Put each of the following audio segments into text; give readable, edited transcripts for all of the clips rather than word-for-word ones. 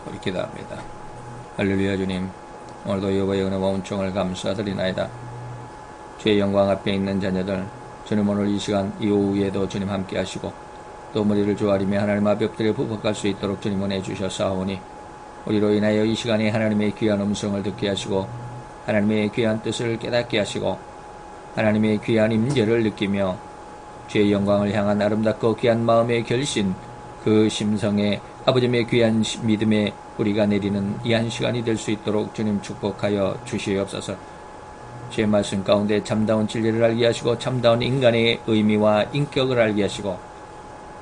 우리 기도합니다. 할렐루야. 주님, 오늘도 여호와의 은혜와 은총을 감사드리나이다. 주의 영광 앞에 있는 자녀들, 주님 오늘 이 시간 이 오후에도 주님 함께 하시고 또 머리를 조아리며 하나님 앞에 엎드려 부복할 수 있도록 주님 은혜 주셨사오니 우리로 인하여 이 시간에 하나님의 귀한 음성을 듣게 하시고 하나님의 귀한 뜻을 깨닫게 하시고 하나님의 귀한 임재를 느끼며 주의 영광을 향한 아름답고 귀한 마음의 결신, 그 심성에 아버지의 귀한 믿음에 우리가 내리는 이 한 시간이 될 수 있도록 주님 축복하여 주시옵소서. 주의 말씀 가운데 참다운 진리를 알게 하시고 참다운 인간의 의미와 인격을 알게 하시고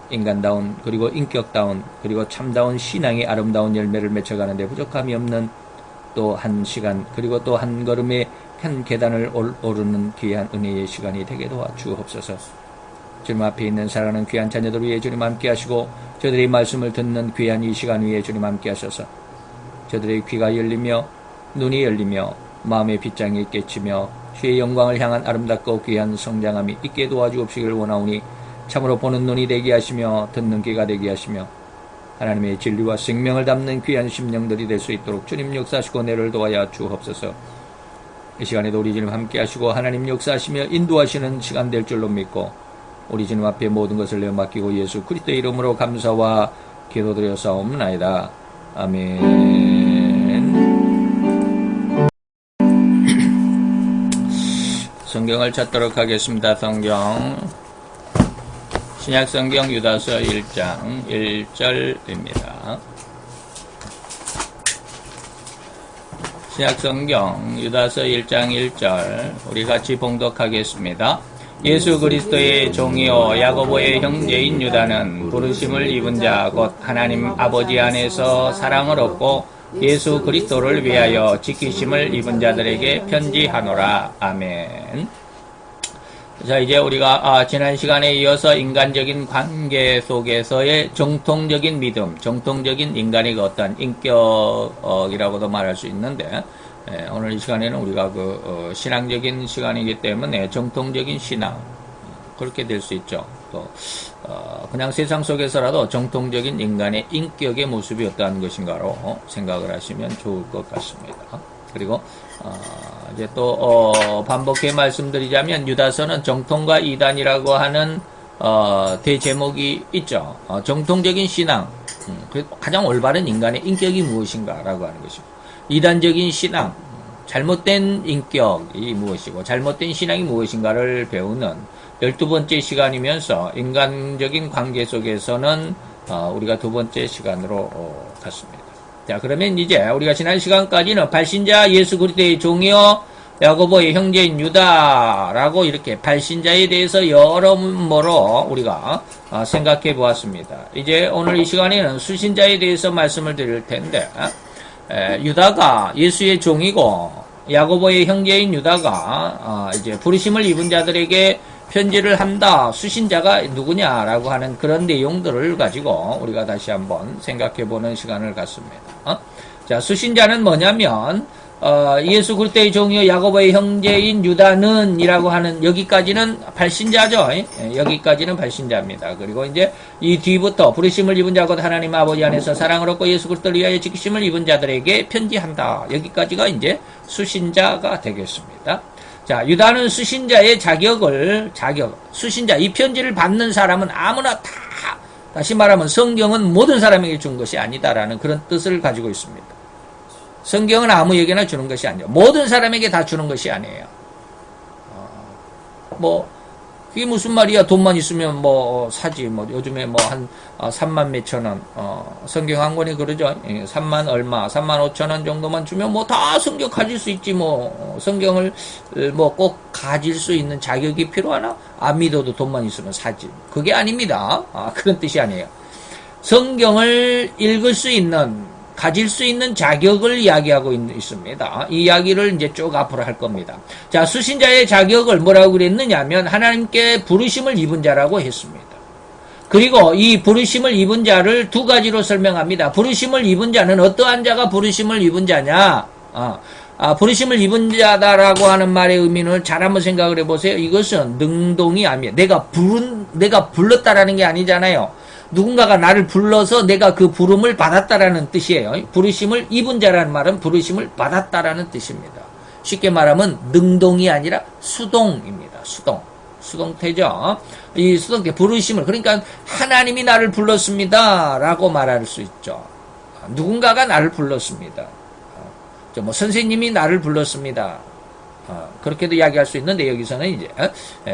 인간다운 그리고 인격다운 그리고 참다운 신앙의 아름다운 열매를 맺혀가는데 부족함이 없는 또 한 시간 그리고 또 한 걸음의 한 계단을 오르는 귀한 은혜의 시간이 되게 도와주옵소서. 주님 앞에 있는 사랑하는 귀한 자녀들 위해 주님 함께 하시고 저들의 말씀을 듣는 귀한 이 시간 위에 주님 함께 하셔서 저들의 귀가 열리며 눈이 열리며 마음의 빗장이 깨치며 주의 영광을 향한 아름답고 귀한 성장함이 있게 도와주옵시길 원하오니 참으로 보는 눈이 되게 하시며 듣는 귀가 되게 하시며 하나님의 진리와 생명을 담는 귀한 심령들이 될 수 있도록 주님 역사하시고 내를 도와야 주옵소서. 이 시간에도 우리 주님 함께 하시고 하나님 역사하시며 인도하시는 시간 될 줄로 믿고 우리 주님 앞에 모든 것을 내어 맡기고 예수 그리스도의 이름으로 감사와 기도드렸사옵나이다. 아멘. 성경을 찾도록 하겠습니다. 성경 신약성경 유다서 1장 1절입니다. 신약성경 유다서 1장 1절 우리 같이 봉독하겠습니다. 예수 그리스도의 종이요 야고보의 형제인 유다는 부르심을 입은 자 곧 하나님 아버지 안에서 사랑을 얻고 예수 그리스도를 위하여 지키심을 입은 자들에게 편지하노라. 아멘. 자, 이제 우리가 지난 시간에 이어서 인간적인 관계 속에서의 정통적인 믿음, 정통적인 인간의 그 어떤 인격이라고도 말할 수 있는데 오늘 이 시간에는 우리가 신앙적인 시간이기 때문에 정통적인 신앙 그렇게 될 수 있죠. 또 그냥 세상 속에서라도 정통적인 인간의 인격의 모습이 어떠한 것인가로 생각을 하시면 좋을 것 같습니다. 그리고 이제 또 반복해 말씀드리자면 유다서는 정통과 이단이라고 하는 대제목이 있죠. 정통적인 신앙, 가장 올바른 인간의 인격이 무엇인가라고 하는 것이고 이단적인 신앙, 잘못된 인격이 무엇이고 잘못된 신앙이 무엇인가를 배우는 12번째 시간이면서 인간적인 관계 속에서는 우리가 두 번째 시간으로 갔습니다. 자, 그러면 이제 우리가 지난 시간까지는 발신자 예수 그리스도의 종이요 야고보의 형제인 유다라고 이렇게 발신자에 대해서 여러모로 우리가 생각해 보았습니다. 이제 오늘 이 시간에는 수신자에 대해서 말씀을 드릴 텐데 유다가 예수의 종이고 야고보의 형제인 유다가 이제 부르심을 입은 자들에게 편지를 한다. 수신자가 누구냐라고 하는 그런 내용들을 가지고 우리가 다시 한번 생각해 보는 시간을 갖습니다. 자, 수신자는 뭐냐면 예수 그리스도의 종이요 야고보의 형제인 유다는 이라고 하는 여기까지는 발신자죠. 여기까지는 발신자입니다. 그리고 이제 이 뒤부터 부르심을 입은 자 곧 하나님 아버지 안에서 사랑을 얻고 예수 그리스도를 위하여 지키심을 입은 자들에게 편지한다. 여기까지가 이제 수신자가 되겠습니다. 자, 유다는 수신자의 수신자, 이 편지를 받는 사람은 아무나 다시 말하면 성경은 모든 사람에게 준 것이 아니다라는 그런 뜻을 가지고 있습니다. 성경은 아무에게나 주는 것이 아니에요. 모든 사람에게 다 주는 것이 아니에요. 그게 무슨 말이야? 돈만 있으면 사지. 요즘에 한 3만 몇천 원. 성경 한 권이 그러죠. 3만 얼마, 3만 5천 원 정도만 주면 다 성경 가질 수 있지. 성경을 꼭 가질 수 있는 자격이 필요하나? 안 믿어도 돈만 있으면 사지. 그게 아닙니다. 그런 뜻이 아니에요. 성경을 읽을 수 있는, 가질 수 있는 자격을 이야기하고 있습니다. 이 이야기를 이제 쭉 앞으로 할 겁니다. 자, 수신자의 자격을 뭐라고 그랬느냐면 하나님께 부르심을 입은 자라고 했습니다. 그리고 이 부르심을 입은 자를 두 가지로 설명합니다. 부르심을 입은 자는 어떠한 자가 부르심을 입은 자냐? 부르심을 입은 자다라고 하는 말의 의미는 잘 한번 생각을 해보세요. 이것은 능동이 아니에요. 내가 불렀다라는 게 아니잖아요. 누군가가 나를 불러서 내가 그 부름을 받았다라는 뜻이에요. 부르심을 입은 자라는 말은 부르심을 받았다라는 뜻입니다. 쉽게 말하면 능동이 아니라 수동입니다. 수동태죠. 이 수동태 부르심을, 그러니까 하나님이 나를 불렀습니다 라고 말할 수 있죠. 누군가가 나를 불렀습니다. 뭐 선생님이 나를 불렀습니다. 그렇게도 이야기할 수 있는데, 여기서는 이제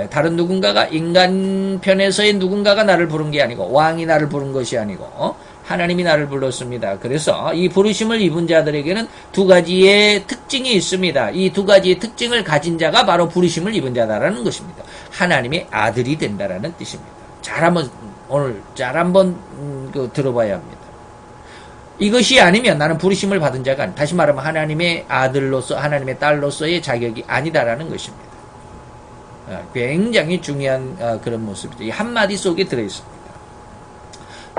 다른 누군가가, 인간 편에서의 누군가가 나를 부른 게 아니고, 왕이 나를 부른 것이 아니고 하나님이 나를 불렀습니다. 그래서 이 부르심을 입은 자들에게는 두 가지의 특징이 있습니다. 이 두 가지의 특징을 가진 자가 바로 부르심을 입은 자다라는 것입니다. 하나님의 아들이 된다라는 뜻입니다. 오늘 잘 한번 들어봐야 합니다. 이것이 아니면 나는 부르심을 받은 자가 아니다. 다시 말하면 하나님의 아들로서, 하나님의 딸로서의 자격이 아니다라는 것입니다. 굉장히 중요한 그런 모습이죠. 이 한마디 속에 들어있습니다.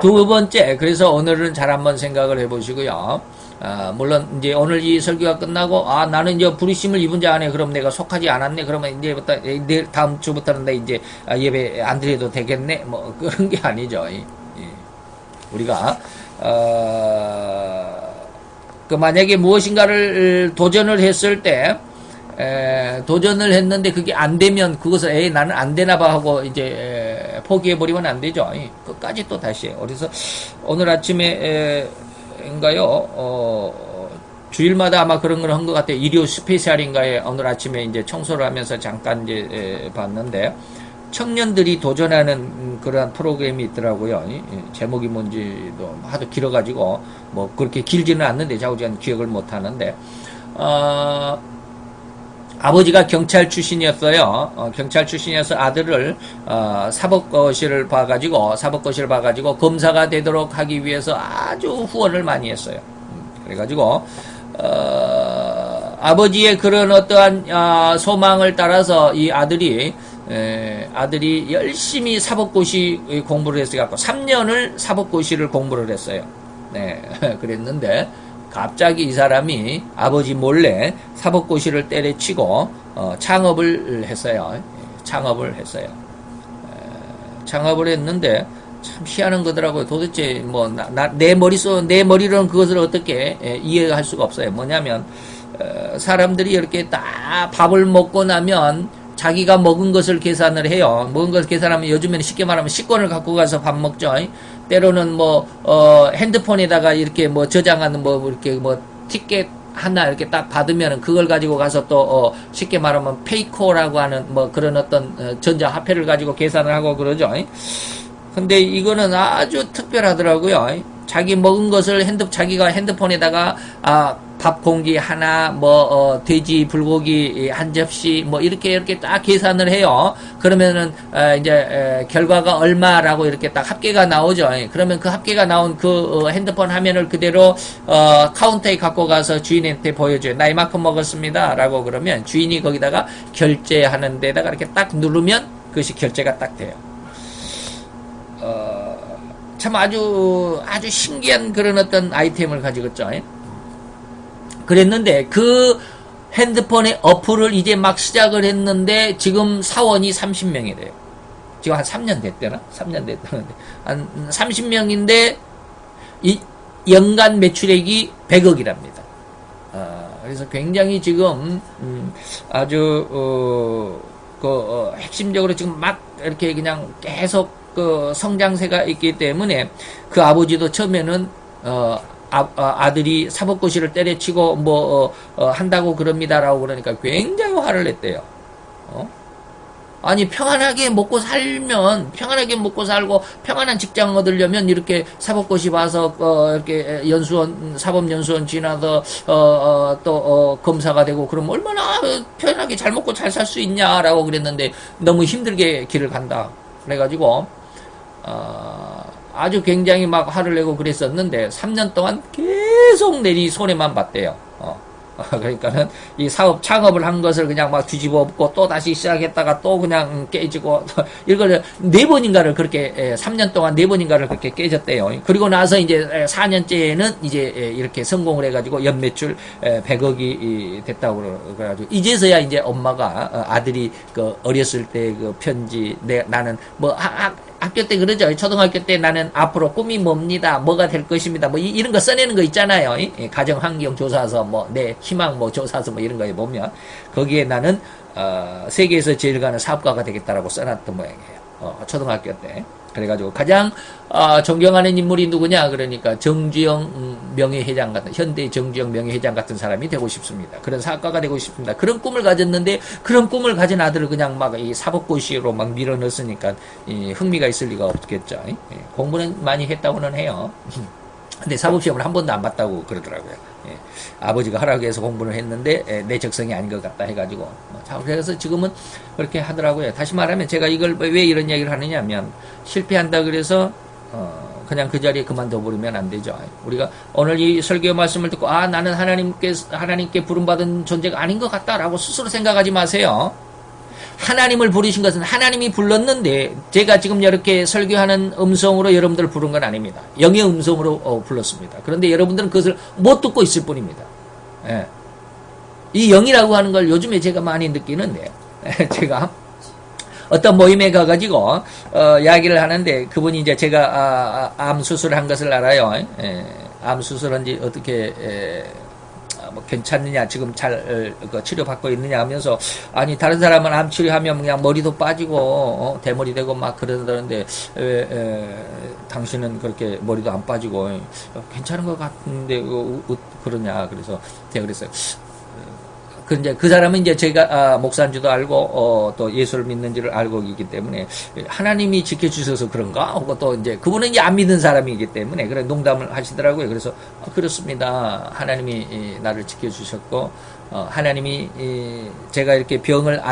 두 번째, 그래서 오늘은 잘 한번 생각을 해보시고요. 물론 이제 오늘 이 설교가 끝나고 나는 이제 부르심을 입은 자 안에 그럼 내가 속하지 않았네. 그러면 이제부터 다음 주부터는 내 이제 예배 안 드려도 되겠네. 뭐 그런 게 아니죠. 우리가 만약에 무엇인가를 도전을 했을 때, 도전을 했는데 그게 안 되면 그것을 나는 안 되나 봐 하고 이제 포기해버리면 안 되죠. 끝까지 또 다시 해요. 그래서 오늘 아침에 인가요? 주일마다 아마 그런 걸 한 것 같아요. 일요 스페셜인가에 오늘 아침에 이제 청소를 하면서 잠깐 이제 봤는데, 청년들이 도전하는 그러한 프로그램이 있더라고요. 제목이 뭔지도 하도 길어가지고 뭐 그렇게 길지는 않는데 자꾸 제가 기억을 못 하는데, 아버지가 경찰 출신이었어요. 경찰 출신이어서 아들을 사법고시를 봐가지고 검사가 되도록 하기 위해서 아주 후원을 많이 했어요. 그래가지고 아버지의 그런 어떠한 소망을 따라서 이 아들이 열심히 사법고시 공부를 했어요. 3년을 사법고시를 공부를 했어요. 네, 그랬는데 갑자기 이 사람이 아버지 몰래 사법고시를 때려치고 창업을 했어요. 창업을 했는데 참 희한한 거더라고요. 도대체 뭐 내 머리로는 그것을 어떻게 이해할 수가 없어요. 뭐냐면 사람들이 이렇게 딱 밥을 먹고 나면 자기가 먹은 것을 계산을 해요. 먹은 것을 계산하면 요즘에는 쉽게 말하면 식권을 갖고 가서 밥 먹죠. 때로는 핸드폰에다가 이렇게 저장하는 이렇게 티켓 하나 이렇게 딱 받으면 그걸 가지고 가서 또 쉽게 말하면 페이코라고 하는 그런 어떤 전자화폐를 가지고 계산을 하고 그러죠. 근데 이거는 아주 특별하더라고요. 자기 먹은 것을 자기가 핸드폰에다가 밥 공기 하나, 돼지 불고기 한 접시, 이렇게 딱 계산을 해요. 그러면은, 이제, 결과가 얼마라고 이렇게 딱 합계가 나오죠. 그러면 그 합계가 나온 그 핸드폰 화면을 그대로, 카운터에 갖고 가서 주인한테 보여줘요. 나 이만큼 먹었습니다. 라고 그러면 주인이 거기다가 결제하는 데다가 이렇게 딱 누르면 그것이 결제가 딱 돼요. 참 아주 신기한 그런 어떤 아이템을 가지고 있죠. 그랬는데 그 핸드폰의 어플을 이제 막 시작을 했는데 지금 사원이 30명이 돼요. 지금 한 3년 됐대나? 3년 됐다는데 한 30명인데 이 연간 매출액이 100억이랍니다. 그래서 굉장히 지금 아주 핵심적으로 지금 막 이렇게 그냥 계속 성장세가 있기 때문에 그 아버지도 처음에는 아들이 사법고시를 때려치고 한다고 그럽니다라고 그러니까 굉장히 화를 냈대요. 아니 평안하게 먹고 살고 평안한 직장 얻으려면 이렇게 사법고시 봐서 이렇게 사법연수원 지나서 또 검사가 되고 그러면 얼마나 편하게 잘 먹고 잘 살 수 있냐라고 그랬는데 너무 힘들게 길을 간다. 그래가지고 아주 굉장히 막 화를 내고 그랬었는데 3년 동안 계속 내리 손해만 봤대요. 그러니까는 이 사업 창업을 한 것을 그냥 막 뒤집어 엎고 또 다시 시작했다가 또 그냥 깨지고 이걸 4번인가를 그렇게 3년 동안 4번인가를 그렇게 깨졌대요. 그리고 나서 이제 4년째에는 이제 이렇게 성공을 해가지고 연매출 100억이 됐다고 그래가지고 이제서야 이제 엄마가 아들이 그 어렸을 때 그 편지 나는 학교 때 그러죠. 초등학교 때 나는 앞으로 꿈이 뭡니다. 뭐가 될 것입니다. 뭐 이런 거 써내는 거 있잖아요. 가정 환경 조사서 뭐 내 희망 뭐 조사서 뭐 이런 거에 보면 거기에 나는 세계에서 제일 가는 사업가가 되겠다라고 써놨던 모양이에요. 초등학교 때. 그래가지고 가장 존경하는 인물이 누구냐 그러니까 정주영 명예회장 같은 현대 정주영 명예회장 같은 사람이 되고 싶습니다. 그런 사업가가 되고 싶습니다. 그런 꿈을 가졌는데 그런 꿈을 가진 아들을 그냥 막 이 사법고시로 막 밀어넣었으니까 흥미가 있을 리가 없겠죠. 공부는 많이 했다고는 해요. 근데 사법시험을 한 번도 안 봤다고 그러더라고요. 아버지가 하라고 해서 공부를 했는데 내 적성이 아닌 것 같다 해가지고 자, 그래서 지금은 그렇게 하더라고요. 다시 말하면 제가 이걸 왜 이런 이야기를 하느냐 하면 실패한다 그래서 그냥 그 자리에 그만둬 버리면 안 되죠. 우리가 오늘 이 설교 말씀을 듣고 나는 하나님께 부름받은 존재가 아닌 것 같다라고 스스로 생각하지 마세요. 하나님을 부르신 것은 하나님이 불렀는데 제가 지금 이렇게 설교하는 음성으로 여러분들을 부른 건 아닙니다. 영의 음성으로 불렀습니다. 그런데 여러분들은 그것을 못 듣고 있을 뿐입니다. 예. 이 영이라고 하는 걸 요즘에 제가 많이 느끼는데 제가 어떤 모임에 가가지고 이야기를 하는데 그분이 이제 제가 암 수술한 것을 알아요. 암 수술한 지 어떻게 뭐 괜찮느냐 지금 잘 치료받고 있느냐 하면서 아니 다른 사람은 암 치료하면 그냥 머리도 빠지고 대머리 되고 막 그러는데 당신은 그렇게 머리도 안 빠지고 괜찮은 것 같은데 그러냐 그래서 제가 그랬어요. 그 사람은 이제 제가 목사인지도 알고 또 예수를 믿는지를 알고 있기 때문에 하나님이 지켜주셔서 그런가 하고 또 이제 그분은 이제 안 믿는 사람이기 때문에 그래 농담을 하시더라고요. 그래서 그렇습니다. 하나님이 나를 지켜주셨고 하나님이 제가 이렇게 병을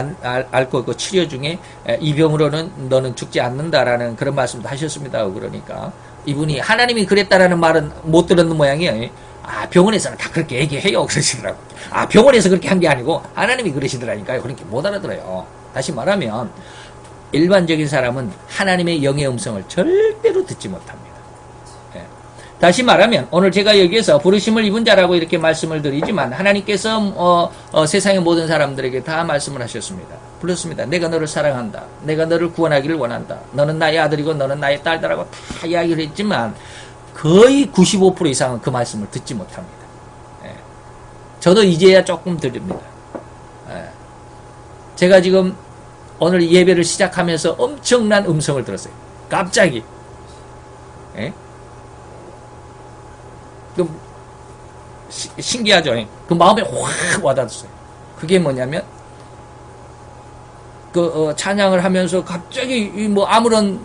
앓고 있고 치료 중에 이 병으로는 너는 죽지 않는다라는 그런 말씀도 하셨습니다. 그러니까 이분이 하나님이 그랬다라는 말은 못 들었는 모양이에요. 병원에서는 다 그렇게 얘기해요. 그러시더라고요. 병원에서 그렇게 한 게 아니고 하나님이 그러시더라니까요. 그렇게 못 알아들어요. 다시 말하면 일반적인 사람은 하나님의 영의 음성을 절대로 듣지 못합니다. 다시 말하면 오늘 제가 여기에서 부르심을 입은 자라고 이렇게 말씀을 드리지만 하나님께서 세상의 모든 사람들에게 다 말씀을 하셨습니다. 불렀습니다. 내가 너를 사랑한다. 내가 너를 구원하기를 원한다. 너는 나의 아들이고 너는 나의 딸다라고 다 이야기를 했지만 거의 95% 이상은 그 말씀을 듣지 못합니다. 저도 이제야 조금 들립니다. 제가 지금 오늘 예배를 시작하면서 엄청난 음성을 들었어요. 갑자기. 신기하죠? 그 마음에 확 와닿았어요. 그게 뭐냐면 찬양을 하면서 갑자기 뭐 아무런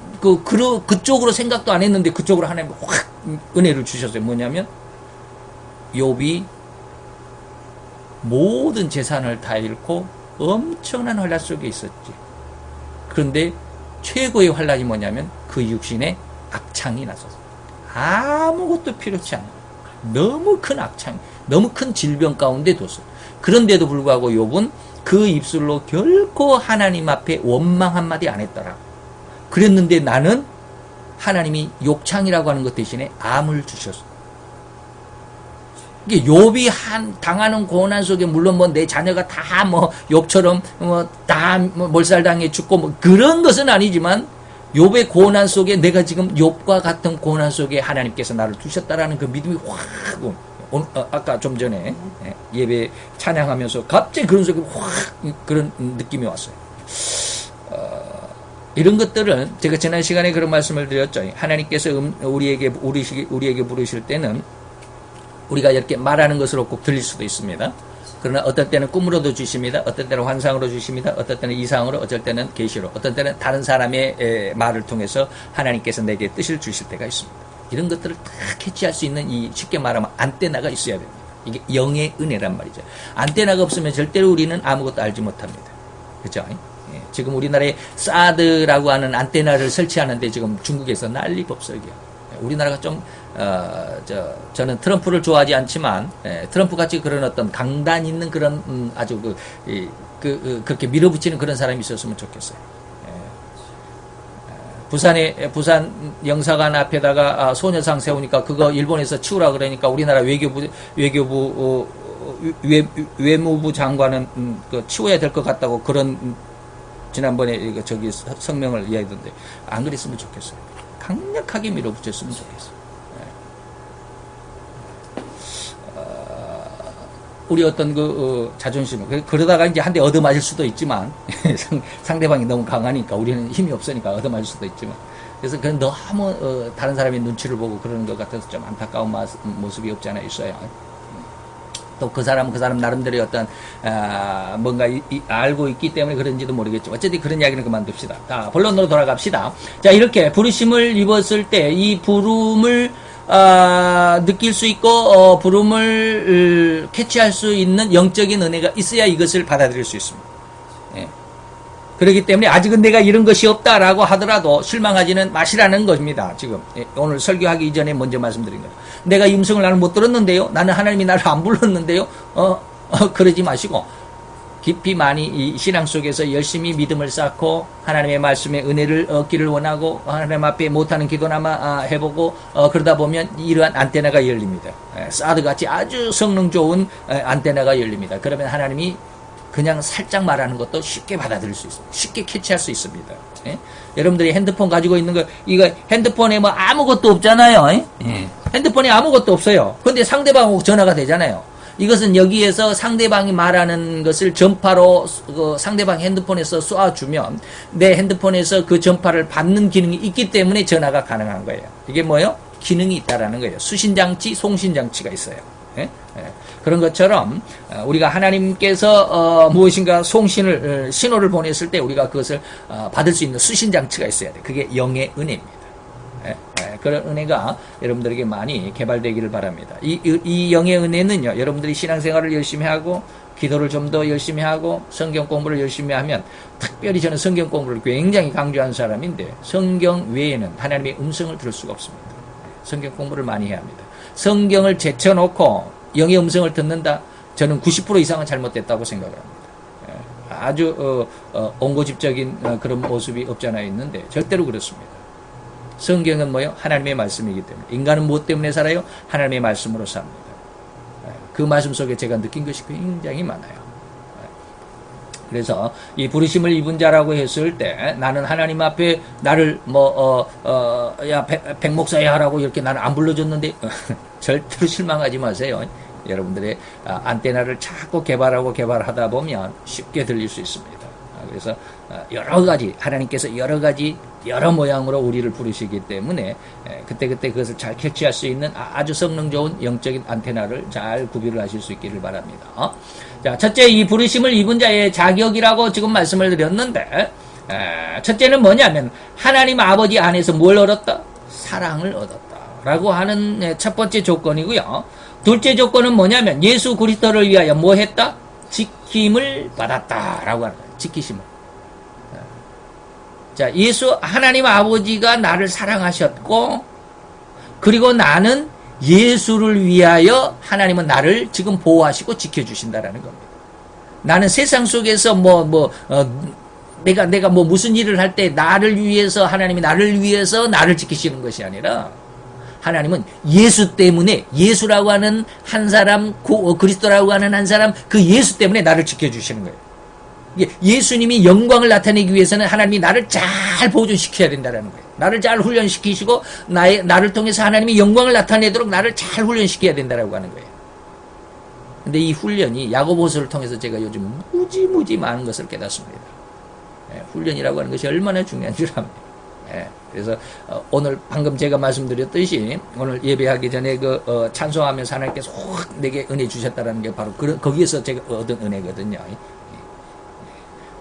그쪽으로 생각도 안 했는데 그쪽으로 하나님 확 은혜를 주셨어요. 뭐냐면 욥이 모든 재산을 다 잃고 엄청난 환란 속에 있었지. 그런데 최고의 환란이 뭐냐면 그 육신에 악창이 났었어. 아무것도 필요치 않아. 너무 큰 악창, 너무 큰 질병 가운데 뒀어. 그런데도 불구하고 욥은 그 입술로 결코 하나님 앞에 원망 한마디 안 했더라. 그랬는데 나는 하나님이 욕창이라고 하는 것 대신에 암을 주셨어. 이게 욥이 당하는 고난 속에 물론 뭐 내 자녀가 다 뭐 욥처럼 다 몰살당해 죽고 뭐 그런 것은 아니지만 욥의 고난 속에 내가 지금 욥과 같은 고난 속에 하나님께서 나를 두셨다라는 그 믿음이 확 아까 좀 전에 예배 찬양하면서 갑자기 그런 속에 확 그런 느낌이 왔어요. 이런 것들은 제가 지난 시간에 그런 말씀을 드렸죠. 하나님께서 우리에게 부르실 때는 우리가 이렇게 말하는 것으로 꼭 들릴 수도 있습니다. 그러나 어떨 때는 꿈으로도 주십니다. 어떨 때는 환상으로 주십니다. 어떨 때는 이상으로, 어떨 때는 계시로, 어떨 때는 다른 사람의 말을 통해서 하나님께서 내게 뜻을 주실 때가 있습니다. 이런 것들을 다 캐치할 수 있는 쉽게 말하면 안테나가 있어야 됩니다. 이게 영의 은혜란 말이죠. 안테나가 없으면 절대로 우리는 아무것도 알지 못합니다. 그렇죠? 지금 우리나라에 사드라고 하는 안테나를 설치하는데 지금 중국에서 난리법석이에요. 우리나라가 좀 저는 트럼프를 좋아하지 않지만 트럼프 같이 그런 어떤 강단 있는 그런 아주 그렇게 밀어붙이는 그런 사람이 있었으면 좋겠어요. 부산 영사관 앞에다가 소녀상 세우니까 그거 일본에서 치우라 그러니까 우리나라 외무부 장관은 치워야 될 것 같다고 그런 지난번에 이거 저기 성명을 이야기했는데 안 그랬으면 좋겠어요. 강력하게 밀어붙였으면 좋겠어요. 우리 어떤 자존심, 그러다가 이제 한 대 얻어맞을 수도 있지만, 상대방이 너무 강하니까, 우리는 힘이 없으니까 얻어맞을 수도 있지만, 그래서 그건 너무, 다른 사람의 눈치를 보고 그러는 것 같아서 좀 안타까운 모습이 없지 않아 있어요. 또 그 사람 나름대로의 어떤, 뭔가 알고 있기 때문에 그런지도 모르겠죠. 어쨌든 그런 이야기는 그만둡시다. 자, 본론으로 돌아갑시다. 자, 이렇게 부르심을 입었을 때 이 부름을 느낄 수 있고 부름을 캐치할 수 있는 영적인 은혜가 있어야 이것을 받아들일 수 있습니다. 예. 그렇기 때문에 아직은 내가 이런 것이 없다라고 하더라도 실망하지는 마시라는 것입니다. 지금 오늘 설교하기 이전에 먼저 말씀드린 거예요. 내가 이 음성을 나는 못 들었는데요. 나는 하나님이 나를 안 불렀는데요. 그러지 마시고 깊이 많이 이 신앙 속에서 열심히 믿음을 쌓고 하나님의 말씀의 은혜를 얻기를 원하고 하나님 앞에 못하는 기도나마 해보고 그러다 보면 이러한 안테나가 열립니다. 사드같이 아주 성능 좋은 안테나가 열립니다. 그러면 하나님이 그냥 살짝 말하는 것도 쉽게 받아들일 수 있습니다. 쉽게 캐치할 수 있습니다. 예? 여러분들이 핸드폰 가지고 있는 거, 이거 핸드폰에 뭐 아무것도 없잖아요. 예? 핸드폰에 아무것도 없어요. 근데 상대방하고 전화가 되잖아요. 이것은 여기에서 상대방이 말하는 것을 전파로 상대방 핸드폰에서 쏴주면 내 핸드폰에서 그 전파를 받는 기능이 있기 때문에 전화가 가능한 거예요. 이게 뭐예요? 기능이 있다라는 거예요. 수신장치, 송신장치가 있어요. 예? 예. 그런 것처럼 우리가 하나님께서 무엇인가 신호를 보냈을 때 우리가 그것을 받을 수 있는 수신장치가 있어야 돼. 그게 영의 은혜입니다. 그런 은혜가 여러분들에게 많이 개발되기를 바랍니다. 이 영의 은혜는요, 여러분들이 신앙생활을 열심히 하고, 기도를 좀 더 열심히 하고, 성경 공부를 열심히 하면, 특별히 저는 성경 공부를 굉장히 강조하는 사람인데, 성경 외에는 하나님의 음성을 들을 수가 없습니다. 성경 공부를 많이 해야 합니다. 성경을 제쳐놓고 영의 음성을 듣는다? 저는 90% 이상은 잘못됐다고 생각을 합니다. 아주 옹고집적인 그런 모습이 없지 않아 있는데, 절대로 그렇습니다. 성경은 뭐요? 하나님의 말씀이기 때문에. 인간은 무엇 때문에 살아요? 하나님의 말씀으로 삽니다. 그 말씀 속에 제가 느낀 것이 굉장히 많아요. 그래서 이 부르심을 입은 자라고 했을 때 나는 하나님 앞에 나를 야 백목사야 하라고 이렇게 나는 안 불러줬는데 절대로 실망하지 마세요. 여러분들의 안테나를 자꾸 개발하다 보면 쉽게 들릴 수 있습니다. 그래서 여러 가지 하나님께서 여러 모양으로 우리를 부르시기 때문에 그때 그것을 잘 캐치할 수 있는 아주 성능 좋은 영적인 안테나를 잘 구비를 하실 수 있기를 바랍니다. 자, 첫째, 이 부르심을 입은 자의 자격이라고 지금 말씀을 드렸는데 첫째는 뭐냐면 하나님 아버지 안에서 뭘 얻었다? 사랑을 얻었다라고 하는 첫 번째 조건이고요. 둘째 조건은 뭐냐면 예수 그리스도를 위하여 뭐 했다? 지킴을 받았다라고 하는 거예요. 지키심을. 자, 하나님 아버지가 나를 사랑하셨고, 그리고 나는 예수를 위하여 하나님은 나를 지금 보호하시고 지켜주신다라는 겁니다. 나는 세상 속에서 내가 무슨 일을 할 때 하나님이 나를 위해서 나를 지키시는 것이 아니라, 하나님은 예수 때문에, 예수라고 하는 한 사람, 그리스도라고 하는 한 사람, 그 예수 때문에 나를 지켜주시는 거예요. 예수님이 영광을 나타내기 위해서는 하나님이 나를 잘 보존시켜야 된다는 거예요. 나를 잘 훈련시키시고 나를 통해서 하나님이 영광을 나타내도록 나를 잘 훈련시켜야 된다고 하는 거예요. 근데 이 훈련이 야고보서를 통해서 제가 요즘 무지 많은 것을 깨닫습니다. 훈련이라고 하는 것이 얼마나 중요한 줄 압니다. 그래서 오늘 방금 제가 말씀드렸듯이 오늘 예배하기 전에 찬송하면서 하나님께서 확 내게 은혜 주셨다는 게 바로 거기에서 제가 얻은 은혜거든요.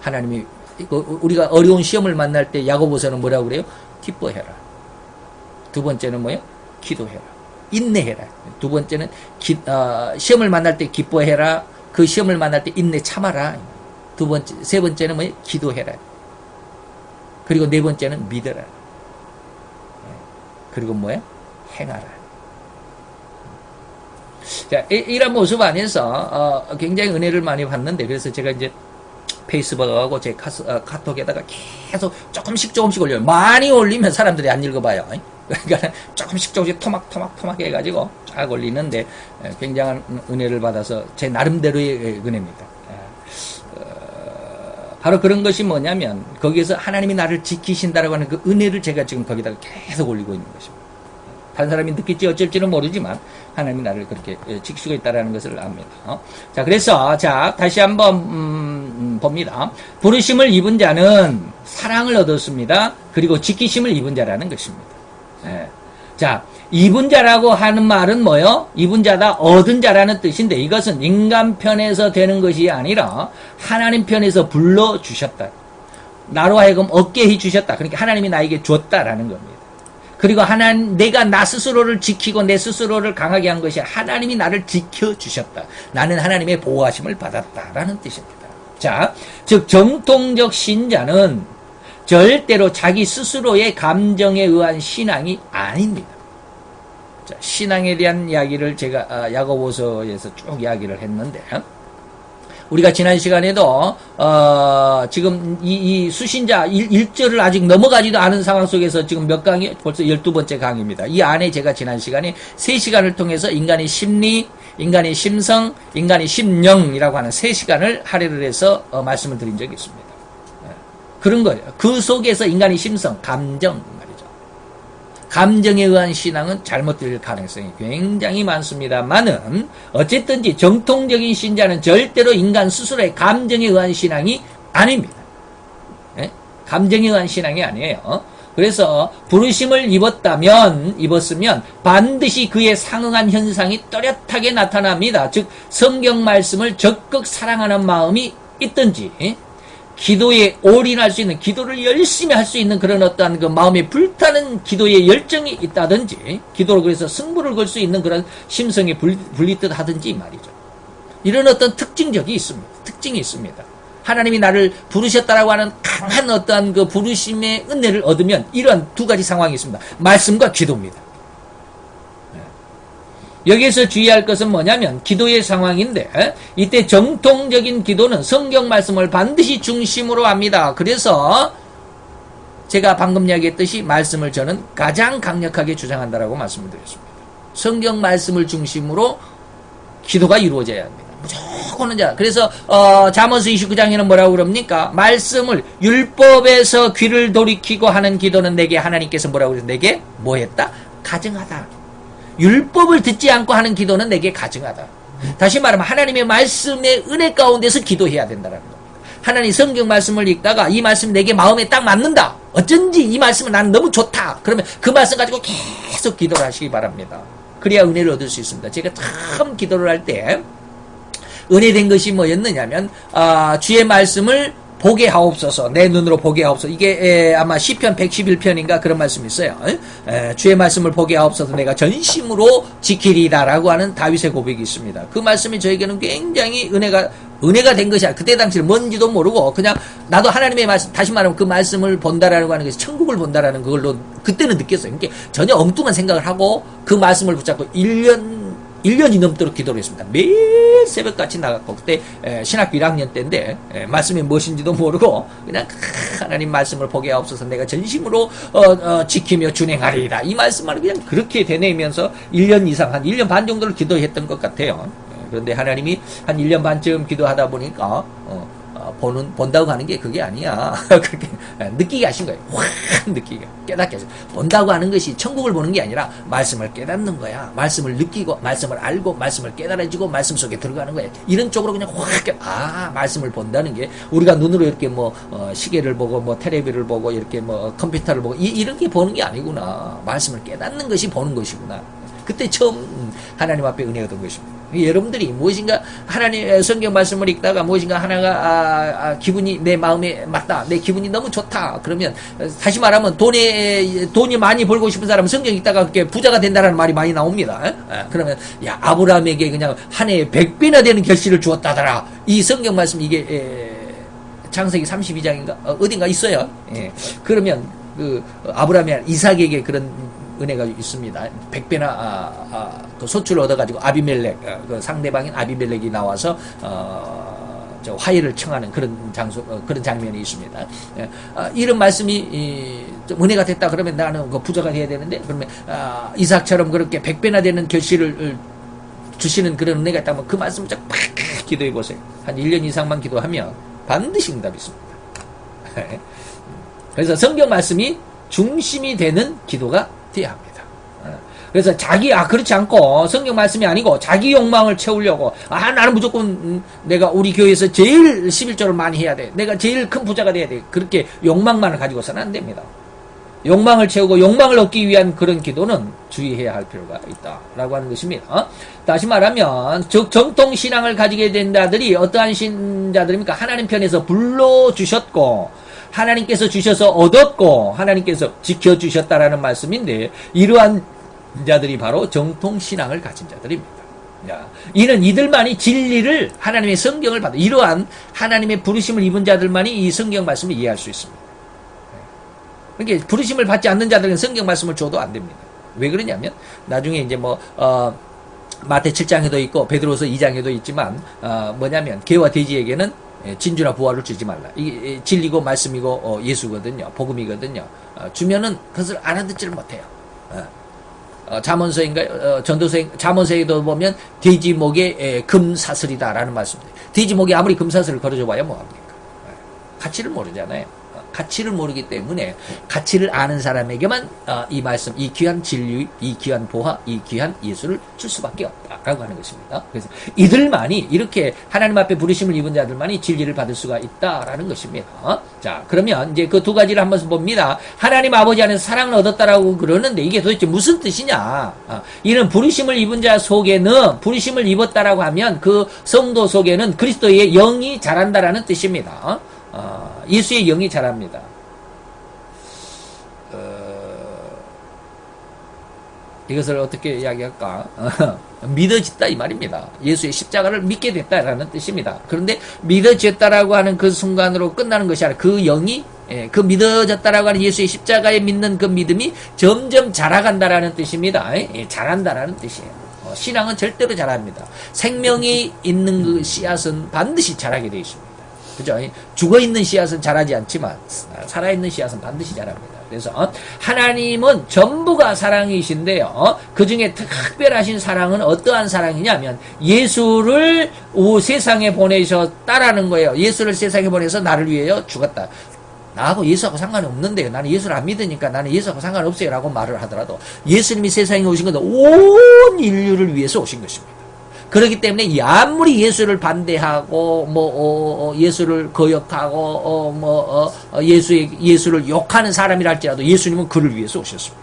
하나님이 우리가 어려운 시험을 만날 때 야고보서는 뭐라고 그래요? 기뻐해라. 두 번째는 뭐예요? 기도해라. 인내해라. 두 번째는 시험을 만날 때 기뻐해라. 그 시험을 만날 때 인내 참아라. 세 번째는 뭐예요? 기도해라. 그리고 네 번째는 믿어라. 그리고 뭐예요? 행하라. 자, 이런 모습 안에서 굉장히 은혜를 많이 받는데, 그래서 제가 이제 페이스북하고 제 카톡에다가 계속 조금씩 올려요. 많이 올리면 사람들이 안 읽어봐요. 그러니까 조금씩 토막 해가지고 쫙 올리는데 굉장한 은혜를 받아서 제 나름대로의 은혜입니다. 바로 그런 것이 뭐냐면 거기에서 하나님이 나를 지키신다라고 하는 그 은혜를 제가 지금 거기다가 계속 올리고 있는 것입니다. 다른 사람이 느낄지 어쩔지는 모르지만 하나님이 나를 그렇게 지키시고 있다는 것을 압니다. 자, 그래서 자 다시 한번 봅니다. 부르심을 입은 자는 사랑을 얻었습니다. 그리고 지키심을 입은 자라는 것입니다. 예. 자, 입은 자라고 하는 말은 뭐요? 입은 자다, 얻은 자라는 뜻인데 이것은 인간 편에서 되는 것이 아니라 하나님 편에서 불러주셨다. 나로 하여금 얻게 해주셨다. 그러니까 하나님이 나에게 줬다라는 겁니다. 그리고 내가 나 스스로를 지키고 내 스스로를 강하게 한 것이 하나님이 나를 지켜주셨다. 나는 하나님의 보호하심을 받았다라는 뜻입니다. 자, 즉 정통적 신자는 절대로 자기 스스로의 감정에 의한 신앙이 아닙니다. 자, 신앙에 대한 이야기를 제가 야고보서에서 쭉 이야기를 했는데 우리가 지난 시간에도 지금 이 수신자 1절을 아직 넘어가지도 않은 상황 속에서 지금 몇 강이 벌써 12번째 강의입니다. 이 안에 제가 지난 시간에 3시간을 통해서 인간의 심리, 인간의 심성, 인간의 심령이라고 하는 3시간을 할애를 해서 말씀을 드린 적이 있습니다. 그런 거예요. 그 속에서 인간의 심성, 감정 말이죠. 감정에 의한 신앙은 잘못될 가능성이 굉장히 많습니다만은 어쨌든지 정통적인 신자는 절대로 인간 스스로의 감정에 의한 신앙이 아닙니다. 네? 감정에 의한 신앙이 아니에요. 그래서 부르심을 입었으면 반드시 그에 상응한 현상이 또렷하게 나타납니다. 즉 성경 말씀을 적극 사랑하는 마음이 있든지 기도에 올인할 수 있는, 기도를 열심히 할 수 있는 그런 어떠한 그 마음에 불타는 기도의 열정이 있다든지, 기도로 그래서 승부를 걸 수 있는 그런 심성이 불리듯 하든지 말이죠. 이런 어떤 특징이 있습니다. 하나님이 나를 부르셨다라고 하는 강한 어떠한 그 부르심의 은혜를 얻으면 이런 두 가지 상황이 있습니다. 말씀과 기도입니다. 여기에서 주의할 것은 뭐냐면 기도의 상황인데 이때 정통적인 기도는 성경 말씀을 반드시 중심으로 합니다. 그래서 제가 방금 이야기했듯이 말씀을 저는 가장 강력하게 주장한다라고 말씀을 드렸습니다. 성경 말씀을 중심으로 기도가 이루어져야 합니다. 무조건 자. 그래서 잠언서 29장에는 뭐라고 그럽니까? 말씀을 율법에서 귀를 돌이키고 하는 기도는 내게 하나님께서 뭐라고 그래서 내게 뭐 했다? 가증하다. 율법을 듣지 않고 하는 기도는 내게 가증하다. 다시 말하면 하나님의 말씀의 은혜 가운데서 기도해야 된다는 겁니다. 하나님 성경 말씀을 읽다가 이 말씀 내게 마음에 딱 맞는다. 어쩐지 이 말씀은 나는 너무 좋다. 그러면 그 말씀 가지고 계속 기도를 하시기 바랍니다. 그래야 은혜를 얻을 수 있습니다. 제가 참 기도를 할 때 은혜된 것이 뭐였느냐면 주의 말씀을 보게 하옵소서. 내 눈으로 보게 하옵소서. 이게 아마 시편 111편인가 그런 말씀이 있어요. 주의 말씀을 보게 하옵소서. 내가 전심으로 지키리다라고 하는 다윗의 고백이 있습니다. 그 말씀이 저에게는 굉장히 은혜가 된 것이 아니라 그때 당시에 뭔지도 모르고 그냥 나도 하나님의 말씀, 다시 말하면 그 말씀을 본다라고 하는 것이 천국을 본다라는 그걸로 그때는 느꼈어요. 그러니까 전혀 엉뚱한 생각을 하고 그 말씀을 붙잡고 1년이 넘도록 기도를 했습니다. 매일 새벽같이 나갔고 그때 신학교 1학년 때인데 말씀이 무엇인지도 모르고 그냥 하나님 말씀을 보게 하옵소서. 내가 전심으로 지키며 준행하리이다. 이 말씀만 그냥 그렇게 되뇌면서 1년 이상 한 1년 반 정도를 기도했던 것 같아요. 그런데 하나님이 한 1년 반쯤 기도하다 보니까 본다고 하는 게 그게 아니야. 그렇게 느끼게 하신 거예요. 확 느끼게 깨닫게 하신 거예요. 본다고 하는 것이 천국을 보는 게 아니라 말씀을 깨닫는 거야. 말씀을 느끼고 말씀을 알고 말씀을 깨달아지고 말씀 속에 들어가는 거예요. 이런 쪽으로 그냥 확 말씀을 본다는 게 우리가 눈으로 이렇게 시계를 보고 텔레비를 보고 이렇게 컴퓨터를 보고 이런 게 보는 게 아니구나. 말씀을 깨닫는 것이 보는 것이구나. 그때 처음 하나님 앞에 은혜가 얻은 것입니다. 여러분들이 무엇인가 하나님 성경 말씀을 읽다가 무엇인가 하나가 기분이 내 마음에 맞다, 내 기분이 너무 좋다. 그러면 다시 말하면 돈이 많이 벌고 싶은 사람은 성경 읽다가 그렇게 부자가 된다는 말이 많이 나옵니다. 그러면 야 아브라함에게 그냥 한 해에 100배나 되는 결실을 주었다더라. 이 성경 말씀 이게 창세기 32장인가 어딘가 있어요. 그러면 그 아브라함이 이삭에게 그런 은혜가 있습니다. 100배나 그 소출을 얻어가지고 아비멜렉 그 상대방인 아비멜렉이 나와서 저 화해를 청하는 그런 그런 장면이 있습니다. 이런 말씀이 좀 은혜가 됐다 그러면 나는 그 부자가 돼야 되는데 그러면 이삭처럼 그렇게 100배나 되는 결실을 주시는 그런 은혜가 있다면 그 말씀을 쫙 기도해 보세요. 한 1년 이상만 기도하면 반드시 응답이 있습니다. 그래서 성경 말씀이 중심이 되는 기도가 되어야 합니다. 그래서 그렇지 않고 성경 말씀이 아니고 자기 욕망을 채우려고 나는 무조건 내가 우리 교회에서 제일 11조를 많이 해야 돼. 내가 제일 큰 부자가 돼야 돼. 그렇게 욕망만을 가지고서는 안 됩니다. 욕망을 채우고 욕망을 얻기 위한 그런 기도는 주의해야 할 필요가 있다라고 하는 것입니다. 다시 말하면 정통 신앙을 가지게 된 자들이 어떠한 신자들입니까? 하나님 편에서 불러주셨고 하나님께서 주셔서 얻었고 하나님께서 지켜주셨다라는 말씀인데 이러한 자들이 바로 정통신앙을 가진 자들입니다. 이는 이들만이 진리를 하나님의 성경을 받아 이러한 하나님의 부르심을 입은 자들만이 이 성경 말씀을 이해할 수 있습니다. 그러니까 부르심을 받지 않는 자들은 성경 말씀을 줘도 안 됩니다. 왜 그러냐면 나중에 이제 마태 7장에도 있고 베드로서 2장에도 있지만 뭐냐면 개와 돼지에게는 진주나 부활을 주지 말라. 이게 진리고 말씀이고 예수거든요. 복음이거든요. 주면은 그것을 알아듣지를 못해요. 잠언서인가요? 잠언서에도 보면 돼지 목에 금 사슬이다라는 말씀입니다. 돼지 목에 아무리 금 사슬을 걸어줘 봐야 뭐합니까? 가치를 모르잖아요. 가치를 모르기 때문에 가치를 아는 사람에게만 이 말씀, 이 귀한 진리, 이 귀한 보화, 이 귀한 예수를 줄 수밖에 없다라고 하는 것입니다. 그래서 이들만이 이렇게 하나님 앞에 부르심을 입은 자들만이 진리를 받을 수가 있다라는 것입니다. 자, 그러면 이제 그 두 가지를 한번 봅니다. 하나님 아버지 안에서 사랑을 얻었다라고 그러는데 이게 도대체 무슨 뜻이냐? 이는 부르심을 입은 자 속에는 부르심을 입었다라고 하면 그 성도 속에는 그리스도의 영이 자란다라는 뜻입니다. 예수의 영이 자랍니다. 이것을 어떻게 이야기할까? 믿어졌다 이 말입니다. 예수의 십자가를 믿게 됐다라는 뜻입니다. 그런데 믿어졌다라고 하는 그 순간으로 끝나는 것이 아니라 그 영이 그 믿어졌다라고 하는 예수의 십자가에 믿는 그 믿음이 점점 자라간다라는 뜻입니다. 자란다라는 뜻이에요. 신앙은 절대로 자랍니다. 생명이 있는 그 씨앗은 반드시 자라게 되어 있습니다. 그죠? 죽어있는 씨앗은 자라지 않지만 살아있는 씨앗은 반드시 자랍니다. 그래서 하나님은 전부가 사랑이신데요. 그 중에 특별하신 사랑은 어떠한 사랑이냐면 예수를 세상에 보내셨다라는 거예요. 예수를 세상에 보내서 나를 위하여 죽었다. 나하고 예수하고 상관이 없는데요. 나는 예수를 안 믿으니까 나는 예수하고 상관없어요 라고 말을 하더라도 예수님이 세상에 오신 것은 온 인류를 위해서 오신 것입니다. 그렇기 때문에 아무리 예수를 반대하고 예수를 거역하고 예수를 욕하는 사람이라 할지라도 예수님은 그를 위해서 오셨습니다.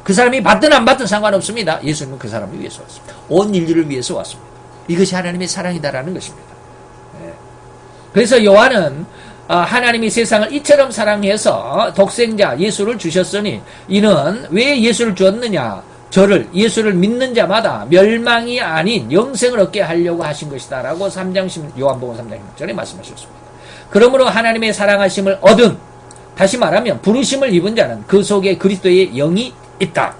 그 사람이 받든 안 받든 상관없습니다. 예수님은 그 사람을 위해서 왔습니다. 온 인류를 위해서 왔습니다. 이것이 하나님의 사랑이다라는 것입니다. 그래서 요한은 하나님이 세상을 이처럼 사랑해서 독생자 예수를 주셨으니 이는 왜 예수를 주었느냐? 예수를 믿는 자마다 멸망이 아닌 영생을 얻게 하려고 하신 것이다 라고 요한복음 3장 6절에 말씀하셨습니다. 그러므로 하나님의 사랑하심을 얻은, 다시 말하면 부르심을 입은 자는 그 속에 그리스도의 영이 있다.